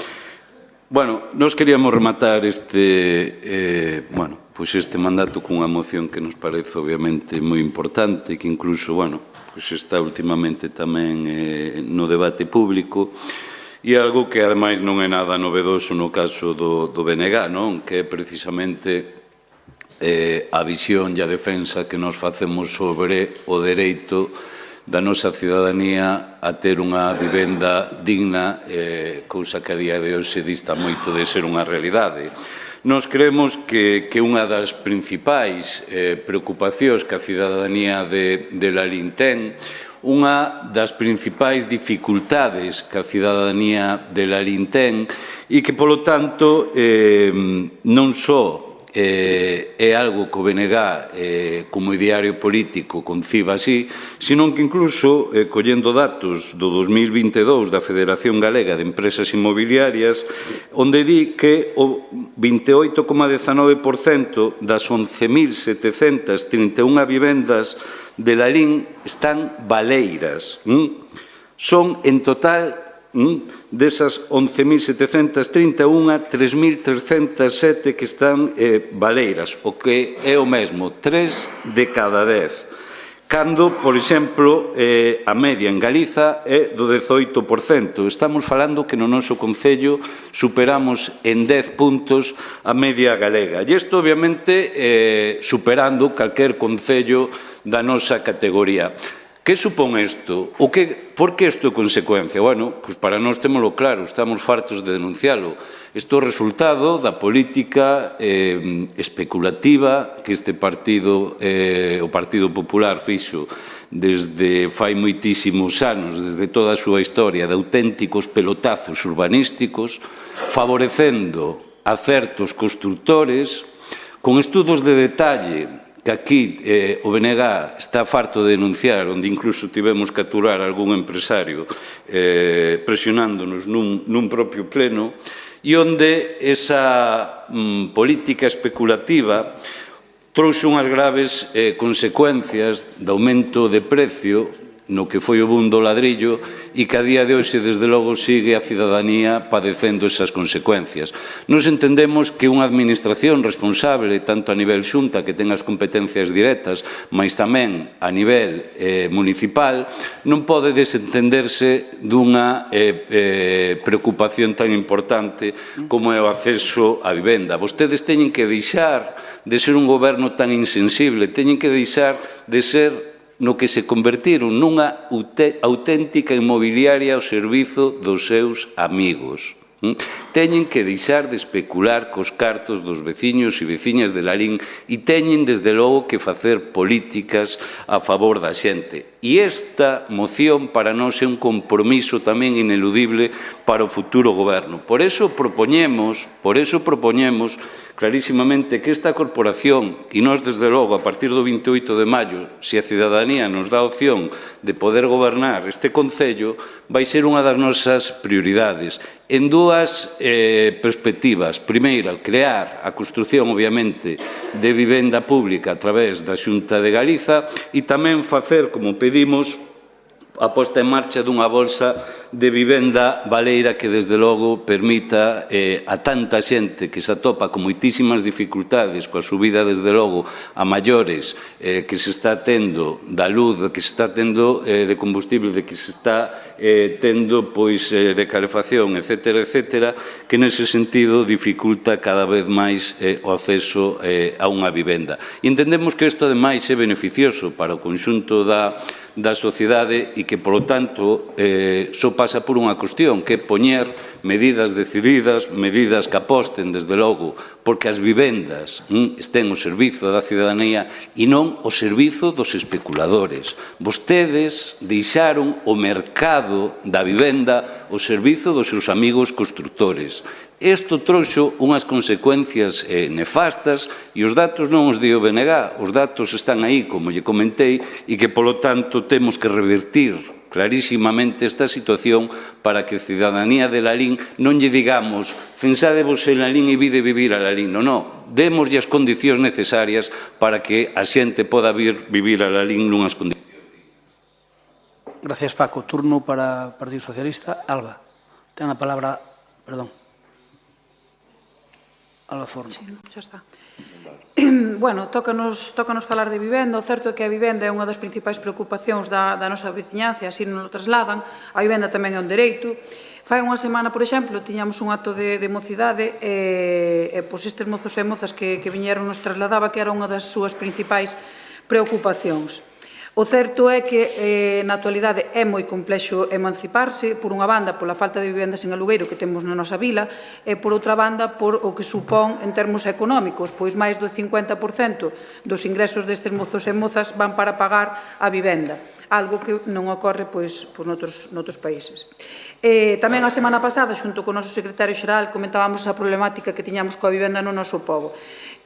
Bueno, nos queríamos rematar este mandato cunha moción que nos parece obviamente moi importante, que incluso, está últimamente tamén no debate público, e algo que ademais non é nada novedoso no caso do BNG, non? Que é precisamente a visión e a defensa que nos facemos sobre o dereito da nosa cidadanía a ter unha vivenda digna, cousa que a día de hoxe se dista moito de ser unha realidade. Nos creemos que unha das principais preocupacións que a cidadanía de Lalín ten, unha das principais dificultades que a cidadanía de Lalín ten e que, polo tanto, non só é algo que o BNG como ideario político conciba así, senón que incluso, collendo datos do 2022 da Federación Galega de Empresas Inmobiliarias, onde di que o 28,19% das 11.731 vivendas de Lalín están baleiras. Son, en total, desas 11.731, 3.307 que están baleiras, o que é o mesmo, 3 de cada 10. Cando, por exemplo, a media en Galiza é do 18%. Estamos falando que no noso concello superamos en 10 puntos a media galega. E isto, obviamente, superando calquer concello da nosa categoría. Que supón isto? Por que isto é consecuencia? Bueno, pois para nós témolo claro, estamos fartos de denuncialo. Isto é o resultado da política especulativa que este partido, o Partido Popular, fixo desde fai moitísimos anos, desde toda a súa historia, de auténticos pelotazos urbanísticos, favorecendo a certos constructores con estudos de detalle que aquí o BNG está farto de denunciar, onde incluso tivemos que aturar algún empresario presionándonos nun propio pleno, e onde esa política especulativa trouxe unhas graves consecuencias de aumento de precio no que foi o boom do ladrillo e que a día de hoxe, desde logo, sigue a cidadanía padecendo esas consecuencias. Nos entendemos que unha administración responsable, tanto a nivel xunta, que ten as competencias directas, mas tamén a nivel municipal, non pode desentenderse dunha preocupación tan importante como é o acceso á vivenda. Vostedes teñen que deixar de ser un goberno tan insensible, teñen que deixar de ser no que se convertiron nunha auténtica inmobiliaria ao servizo dos seus amigos. Teñen que deixar de especular cos cartos dos veciños e veciñas de Lalín e teñen, desde logo, que facer políticas a favor da xente. E esta moción para nós é un compromiso tamén ineludible para o futuro goberno. Por eso propoñemos clarísimamente que esta corporación, e nós, desde logo, a partir do 28 de maio, se a cidadanía nos dá a opción de poder gobernar este Concello, vai ser unha das nosas prioridades en dúas perspectivas. Primeira, crear a construción, obviamente, de vivenda pública a través da Xunta de Galiza e tamén facer, como pedimos, a posta en marcha dunha bolsa de vivenda baleira que, desde logo, permita a tanta xente que se atopa con moitísimas dificultades coa subida, desde logo, a maiores que se está tendo da luz, que se está tendo de combustible, de que se está tendo de calefacción, etcétera, que nese sentido dificulta cada vez máis o acceso a unha vivenda. E entendemos que isto, ademais, é beneficioso para o conxunto da sociedade e que, polo tanto, só pasa por unha cuestión, que é poñer medidas decididas, medidas que aposten, desde logo, porque as vivendas estén ao servizo da cidadanía e non ao servizo dos especuladores. Vostedes deixaron o mercado da vivenda ao servizo dos seus amigos constructores. Isto trouxo unhas consecuencias nefastas e os datos non os di o BNG, os datos están aí, como lle comentei, e que, polo tanto, temos que revertir clarísimamente esta situación para que a cidadanía de Lalín non lle digamos pensadevos en Lalín e vide vivir a Lalín. Non, démoslle as condicións necesarias para que a xente poda vivir a Lalín nunhas condicións. Gracias, Paco. Turno para o Partido Socialista. Alba, ten a palabra, perdón. Alba Forno. Sí, xa está. Bueno, tócanos falar de vivenda. O certo é que a vivenda é unha das principais preocupacións da nosa veciñanza, así non o trasladan. A vivenda tamén é un dereito. Fai unha semana, por exemplo, tiñamos un acto de mocidade e estes mozos e mozas que viñeron nos trasladaba que era unha das súas principais preocupacións. O certo é que na actualidade é moi complexo emanciparse, por unha banda, pola falta de vivendas en alugueiro que temos na nosa vila, e por outra banda, por o que supón en termos económicos, pois máis do 50% dos ingresos destes mozos e mozas van para pagar a vivenda, algo que non ocorre noutros países. Tamén a semana pasada, xunto co noso secretario xeral, comentábamos a problemática que tiñamos coa vivenda no noso pobo.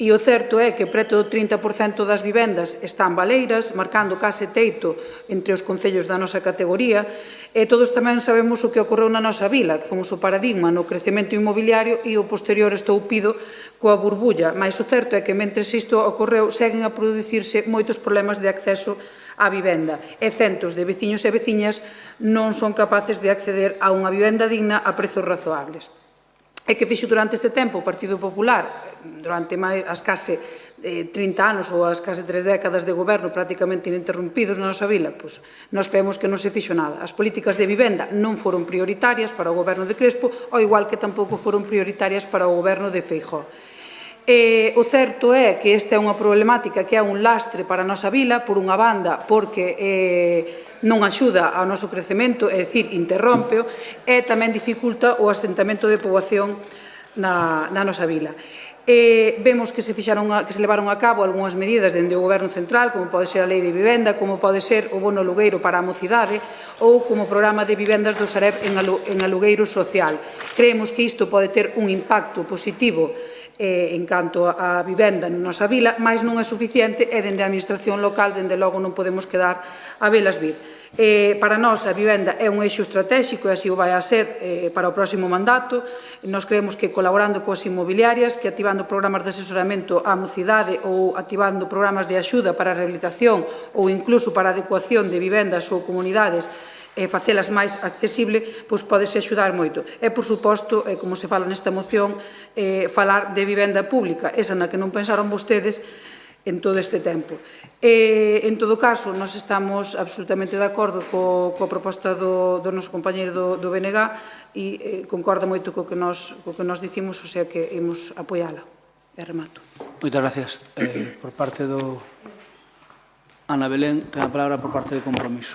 E o certo é que preto do 30% das vivendas están baleiras, marcando case teito entre os concellos da nosa categoría, e todos tamén sabemos o que ocorreu na nosa vila, que fomos o paradigma no crecemento inmobiliario e o posterior estoupido coa burbulla. Mais o certo é que, mentre isto ocorreu, seguen a producirse moitos problemas de acceso á vivenda, e centos de veciños e veciñas non son capaces de acceder a unha vivenda digna a prezos razoables. E que fixo durante este tempo o Partido Popular, durante as case 30 anos ou as case 3 décadas de goberno prácticamente ininterrompidos na nosa vila? Pois nós creemos que non se fixo nada. As políticas de vivenda non foron prioritarias para o goberno de Crespo, ao igual que tampouco foron prioritarias para o goberno de Feijóo. O certo é que esta é unha problemática que é un lastre para a nosa vila, por unha banda, porque non axuda ao noso crecemento, é dicir, interrómpeo, e tamén dificulta o asentamento de poboación na nosa vila. Vemos que se levaron a cabo algunhas medidas dende o Goberno Central, como pode ser a Lei de Vivenda, como pode ser o bono alugueiro para a mocidade, ou como o programa de vivendas do Sareb en alugueiro social. Creemos que isto pode ter un impacto positivo en canto a vivenda na nosa vila, mas non é suficiente e dende a administración local, dende logo, non podemos quedar a velas vir. Para nós a vivenda é un eixo estratégico e así o vai a ser para o próximo mandato. Nos creemos que colaborando coas inmobiliarias, que activando programas de asesoramento á mocidade ou activando programas de axuda para a rehabilitación ou incluso para a adecuación de vivendas ou comunidades e facelas máis accesible, pois podese axudar moito. E, por suposto, como se fala nesta moción, falar de vivenda pública, esa na que non pensaron vostedes en todo este tempo. En todo caso, nós estamos absolutamente de acordo coa proposta do noso compañeiro do BNG e concorda moito co que nos dicimos, o sea que imos apoiala. E remato. Moitas gracias. Por parte do Ana Belén, ten a palabra por parte de Compromiso.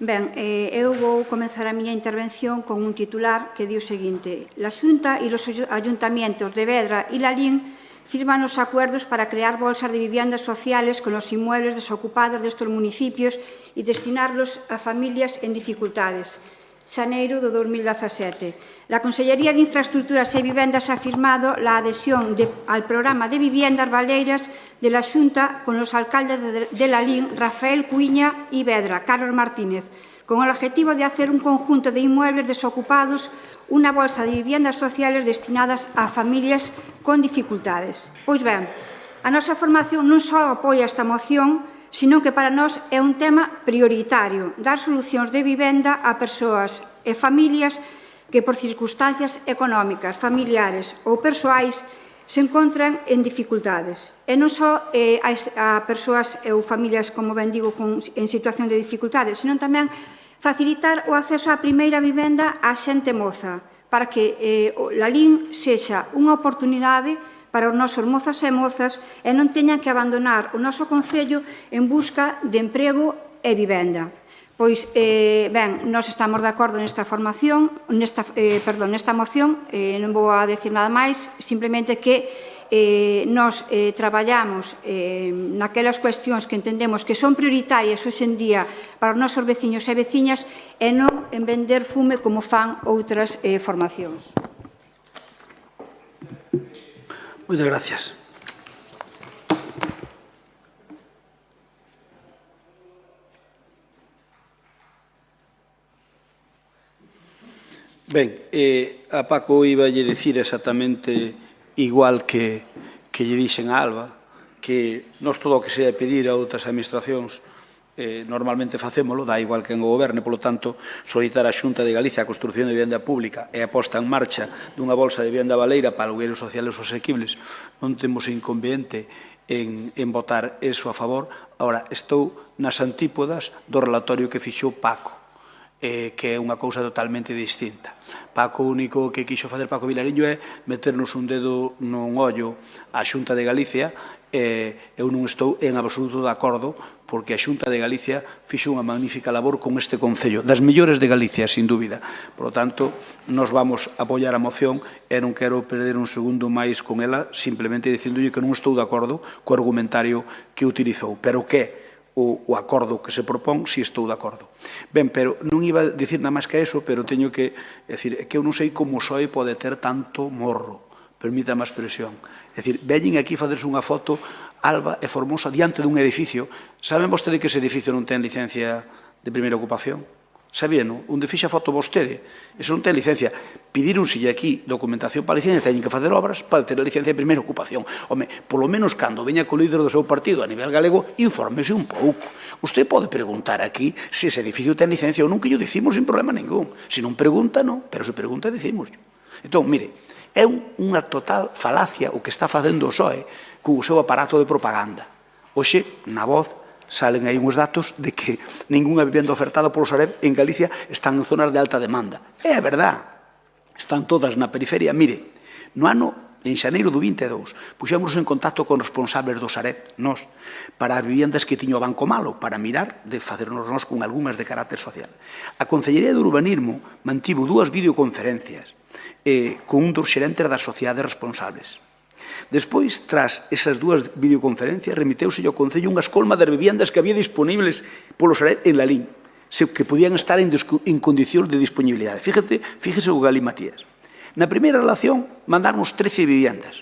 Ben, eu vou comenzar a miña intervención con un titular que di o seguinte: La Xunta e os ayuntamientos de Vedra e Lalín firman os acuerdos para crear bolsas de viviendas sociales con los inmuebles desocupados destes municipios e destinarlos a familias en dificultades. Xaneiro do 2017. La Consellería de Infraestructuras e Vivendas ha firmado la adhesión al programa de viviendas baleiras de la Xunta con los alcaldes de Lalín, Rafael Cuiña y Vedra, Carlos Martínez, con el objetivo de hacer un conjunto de inmuebles desocupados, una bolsa de viviendas sociales destinadas a familias con dificultades. Pois ben, a nosa formación non só apoia esta moción, sino que para nós é un tema prioritario, dar solucións de vivenda a persoas e familias que por circunstancias económicas, familiares ou persoais se encontran en dificultades. E non só a persoas ou familias, como ben digo, en situación de dificultades, sino tamén facilitar o acceso á primeira vivenda á xente moza, para que Lalín sexa unha oportunidade para os nosos mozas e mozas e non teñan que abandonar o noso concello en busca de emprego e vivenda. Pois, ben, nós estamos de acordo nesta moción, non vou a decir nada máis, simplemente que nós traballamos naquelas cuestións que entendemos que son prioritarias hoxe en día para os nosos veciños e veciñas e non en vender fume como fan outras formacións. Moitas gracias. Ben, a Paco iba a lle dicir exactamente igual que lle dixen a Alba, que nós todo o que sea pedir a outras administracións normalmente facémolo, dá igual que en o goberne, polo tanto, solicitar a Xunta de Galicia a construción de vivenda pública e a posta en marcha dunha bolsa de vivenda baleira para alugueiros sociales asequibles, non temos inconveniente en votar eso a favor. Ahora, estou nas antípodas do relatorio que fixou Paco, que é unha cousa totalmente distinta. Paco, o único que quixo facer Paco Vilariño é meternos un dedo nun ollo á Xunta de Galicia. Eu non estou en absoluto de acordo, porque a Xunta de Galicia fixo unha magnífica labor con este Concello, das mellores de Galicia, sin dúbida. Por lo tanto, nos vamos a apoiar a moción e non quero perder un segundo máis con ela, simplemente dicíndolle que non estou de acordo co argumentario que utilizou, pero que o acordo que se propón, si estou de acordo. Ben, pero non iba a dicir nada máis que eso, pero teño que decir que eu non sei como Soe pode ter tanto morro, permítame a expresión. É dicir, veñen aquí facerse unha foto Alba e Formosa diante dun edificio. Saben vostede que ese edificio non ten licencia de primeira ocupación? Sabían, onde fixa foto vostede? Eso non ten licencia. Pidíronselle aquí documentación para a licencia, teñen que facer obras para ter a licencia de primeira ocupación. Home, polo menos cando veña co líder do seu partido a nivel galego, infórmese un pouco. Usted pode preguntar aquí se ese edificio ten licencia ou non, que yo dicimos sin problema ningún. Se non pregunta, non, pero se pregunta, dicimos. Entón, mire, é unha total falacia o que está facendo o PSOE co seu aparato de propaganda. Oxe, na Voz, salen aí uns datos de que ningunha vivenda ofertada polo Sareb en Galicia están en zonas de alta demanda. É a verdade. Están todas na periferia. Mire, no ano, en xaneiro do 22, puxémonos en contacto con responsables do Sareb, nós, para as viviendas que tiño o Banco Malo, para mirar de facernos nós con algunhas de carácter social. A Concellería de Urbanismo mantivo 2 videoconferencias con un dos xerentes das sociedades responsables. Despois, tras esas 2 videoconferencias, remiteuselle ao Concello unha escolma das viviendas que había disponibles polo Sareb en Lalín, que podían estar en condicións de disponibilidade. Fíjese o Gali Matías. Na primeira relación mandarnos 13 viviendas.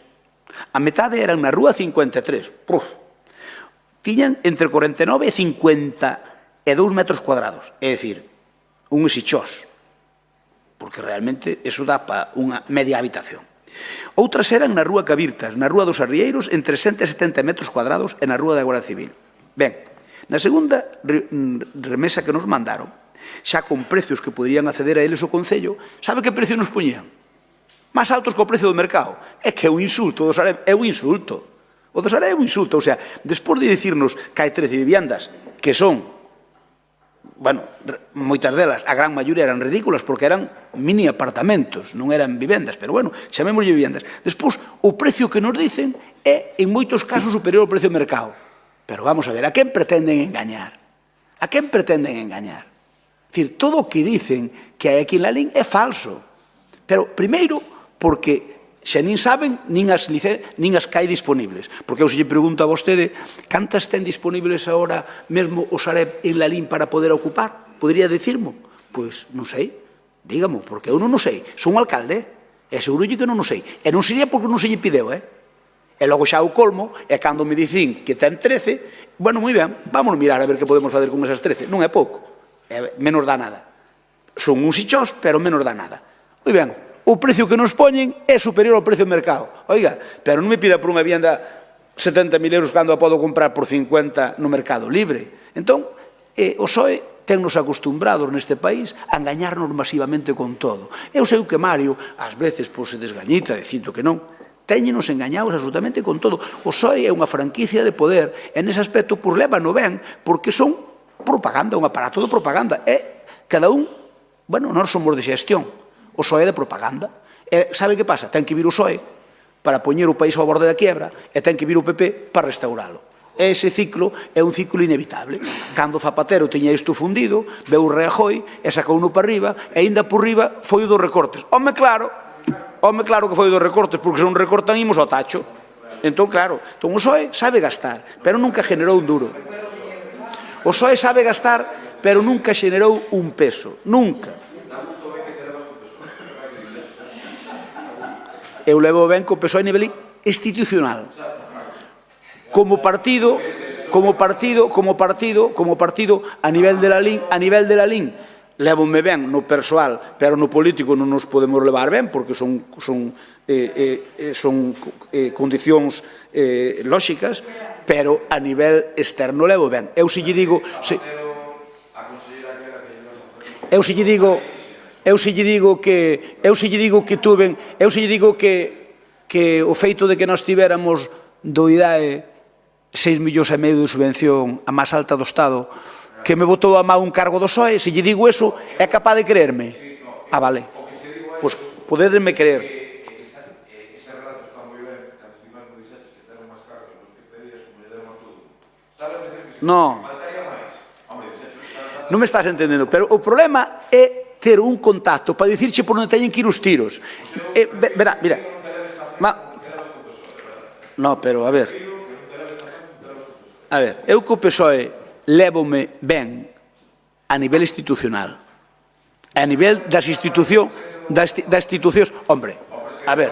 A metade eran na Rúa 53. Tiñan entre 49 e 52 metros cuadrados. É dicir, un esichós. Porque realmente eso dá para unha media habitación. Outras eran na Rúa Cabirtas, na Rúa dos Arrieiros, entre 170 metros cuadrados e na Rúa da Guardia Civil. Ben, na segunda remesa que nos mandaron, xa con precios que poderían acceder a eles o Concello, sabe que precio nos poñían? Más altos que o precio do mercado. É que é un insulto, do Sareb, é un insulto. O do Sareb é un insulto, o sea, despois de dicirnos que hai 13 viviendas, que son, bueno, moitas delas, a gran maioría eran ridículas, porque eran mini apartamentos, non eran vivendas, pero bueno, chamémoslle vivendas. Despois, o precio que nos dicen é, en moitos casos, superior ao precio do mercado. Pero vamos a ver, a quen pretenden engañar? A quen pretenden engañar? É dicir, todo o que dicen que hai aquí en Lalín é falso. Pero, primeiro, porque xa nin saben nin as que hai disponibles. Porque eu se lle pregunto a vostede cantas ten disponibles agora mesmo o Sareb en Lalín para poder ocupar? Podería dicirmo? Pois non sei, dígamo, porque eu non o sei. Son un alcalde, e segurolle que non o sei. E non sería porque non se lle pideu, E logo xa o colmo, e cando me dicen que ten 13, bueno, moi ben, vamos mirar a ver que podemos fazer con esas 13. Non é pouco, menos dá nada. Son uns sichós, pero menos dá nada. Moi ben, o precio que nos poñen é superior ao precio do mercado. Oiga, pero non me pida por unha vivienda 70.000 euros cando a podo comprar por 50 no mercado libre. Entón, o PSOE tennos acostumbrados neste país a engañarnos masivamente con todo. Eu sei que Mario, ás veces, se desgañita, dicindo que non, teñenos engañados absolutamente con todo. O PSOE é unha franquicia de poder, e nese aspecto, lévano ben, porque son propaganda, un aparato de propaganda. E cada un, bueno, nós somos de xestión, o PSOE de propaganda. E sabe que pasa? Ten que vir o PSOE para poñer o país ao borde da quiebra e ten que vir o PP para restauralo. Ese ciclo é un ciclo inevitable. Cando Zapatero tiña isto fundido, veu o Rajoy e sacouno para arriba e ainda por riba foi o dos recortes. Home, claro que foi o dos recortes, porque se non recortan imos ao tacho. Entón, claro, o PSOE sabe gastar, pero nunca generou un duro. O PSOE sabe gastar, pero nunca generou un peso. Nunca. Eu levo ben co PSOE a nivel institucional. Como partido a nivel de Lalín, levome ben no persoal, pero no político non nos podemos levar ben, porque son condicións lóxicas, pero a nivel externo levo ben. Eu se lle digo que o feito de que nós tiveramos do IDAE 6,5 millóns de subvención a máis alta do Estado, que me botou a má un cargo do PSOE, se lle digo eso, é capaz de creerme? Ah, vale. Pois podedme creer. Non. Non me estás entendendo, pero o problema é ter un contacto para dicirche por onde teñen que ir os tiros. Verá, mira. Non, pero a ver, eu co PSOE lévome ben a nivel institucional, a nivel das institucións, hombre, a ver,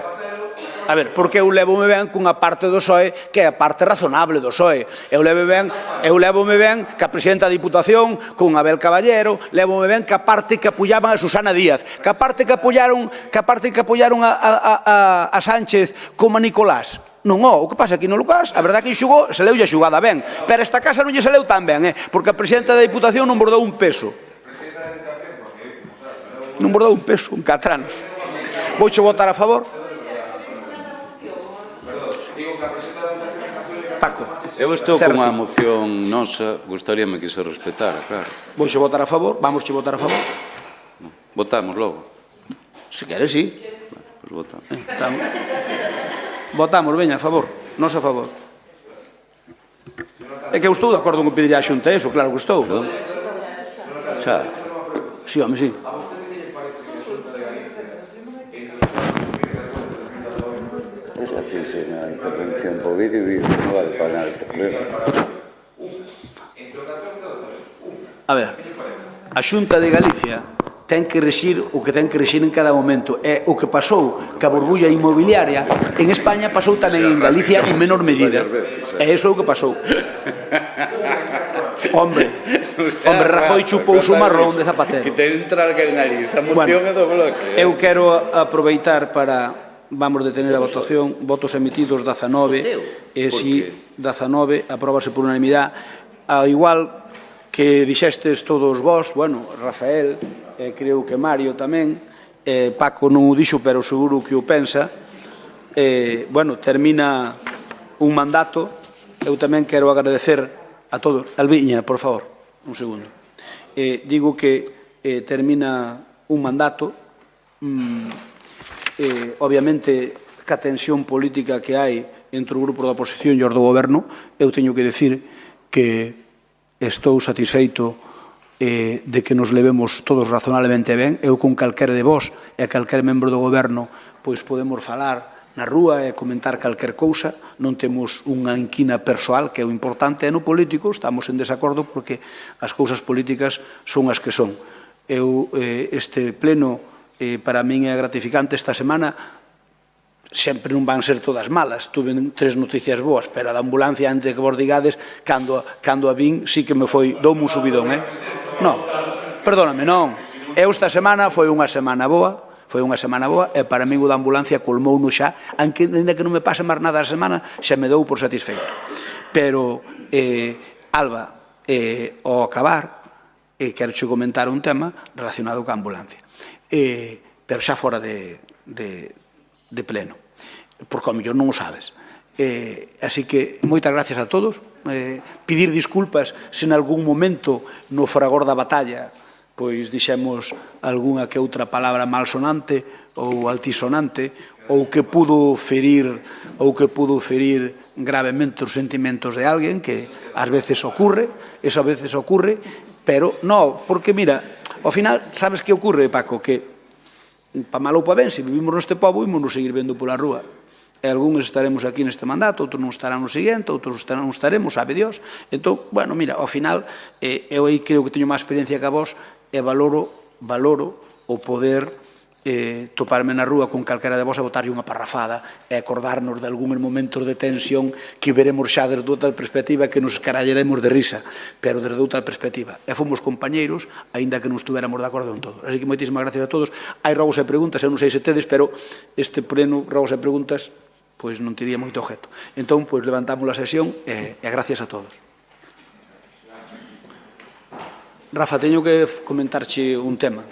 porque eu lévome ben cunha parte do PSOE que é a parte razonable do PSOE. Eu lévome ben ca presidenta da Diputación, con Abel Caballero, lévome ben ca parte que apoyaban a Susana Díaz, ca parte que apoyaron a Sánchez como a Nicolás. Non, o que pasa aquí no Lucas, a verdade que xugou, se leu a xugada ben, pero esta casa non lle se leu tan ben, porque a presidenta da Diputación non bordou un peso. Non bordou un peso, un catranos. Vouche votar a favor. Paco. Eu estou con a moción nosa, gustaríame que se respetara, claro. Vouche votar a favor, vamosche votar a favor. Votamos logo. Se queres, sí. Pois votamos. Votamos, veña, a favor, nos a favor. É que eu estou de acordo con pedir a Xunta eso, claro que estou. Xa. Sí, home, sí. Esa fixe na intervención po vídeo e non vale para nada este problema. A ver, a Xunta de Galicia ten que rexir o que ten que rexir en cada momento. E o que pasou ca burbulla inmobiliaria en España pasou tamén en Galicia en menor medida. E iso é o que pasou. Hombre, Rajoy chupou o marrón de Zapatero. Que ten entrar que nariz, a moción é do bloque. Eu quero aproveitar para... Vamos detener a votación. Votos emitidos 19. E si 19 apróbase por unanimidade. Ao igual que dixestes todos vós, bueno, Rafael, creo que Mario tamén, Paco non o dixo, pero seguro que o pensa, bueno, termina un mandato. Eu tamén quero agradecer a todos. Albiña, por favor, un segundo. Digo que termina un mandato, obviamente, ca tensión política que hai entre o grupo da oposición e os do goberno. Eu teño que decir que estou satisfeito de que nos levemos todos razonablemente ben. Eu con calquer de vós e calquer membro do goberno pois podemos falar na rúa e comentar calquer cousa. Non temos unha inquina persoal, que é o importante. E no político estamos en desacordo porque as cousas políticas son as que son. Este pleno para min é gratificante esta semana. Sempre non van ser todas malas. Tuve 3 noticias boas, pero a da ambulancia, antes que vos digades, cando a vin, sí que me foi, doume un subidón, Non, perdóname, non. Esta semana foi unha semana boa, e para mí o da ambulancia colmouno xa, ainda que non me pase máis nada a semana, xa me dou por satisfeito. Pero, Alba, ao acabar, quero che comentar un tema relacionado ca ambulancia. Pero xa fora de pleno, porque ao mellor non o sabes. Así que moitas gracias a todos. Pedir disculpas se en algún momento no fragor da batalla pois dixemos algunha que outra palabra malsonante ou altisonante, ou que pudo ferir gravemente os sentimentos de alguén, que ás veces ocurre, pero non, porque mira, ao final, sabes que ocurre, Paco, que pa mal ou pa ben, se vivimos neste pobo, ímonos seguir vendo pola rúa. E algúns estaremos aquí neste mandato, outros non estarán no seguinte, outros non estaremos, sabe Dios. Entón, bueno, mira, ao final, eu aí creo que teño máis experiencia que a vos, e valoro o poder toparme na rúa con calquera de vos e botarlle unha parrafada e acordarnos de algúns momentos de tensión que veremos xa desde outra perspectiva, que nos carallaremos de risa, pero desde outra perspectiva. E fomos compañeiros, aínda que non estuveramos de acordo en todo. Así que moitísimas gracias a todos. Hai rogos e preguntas, eu non sei se tedes, pero este pleno, rogos e preguntas, pois non tería moito objeto. Entón, pois levantamos a sesión e gracias a todos. Rafa, teño que comentarche un tema.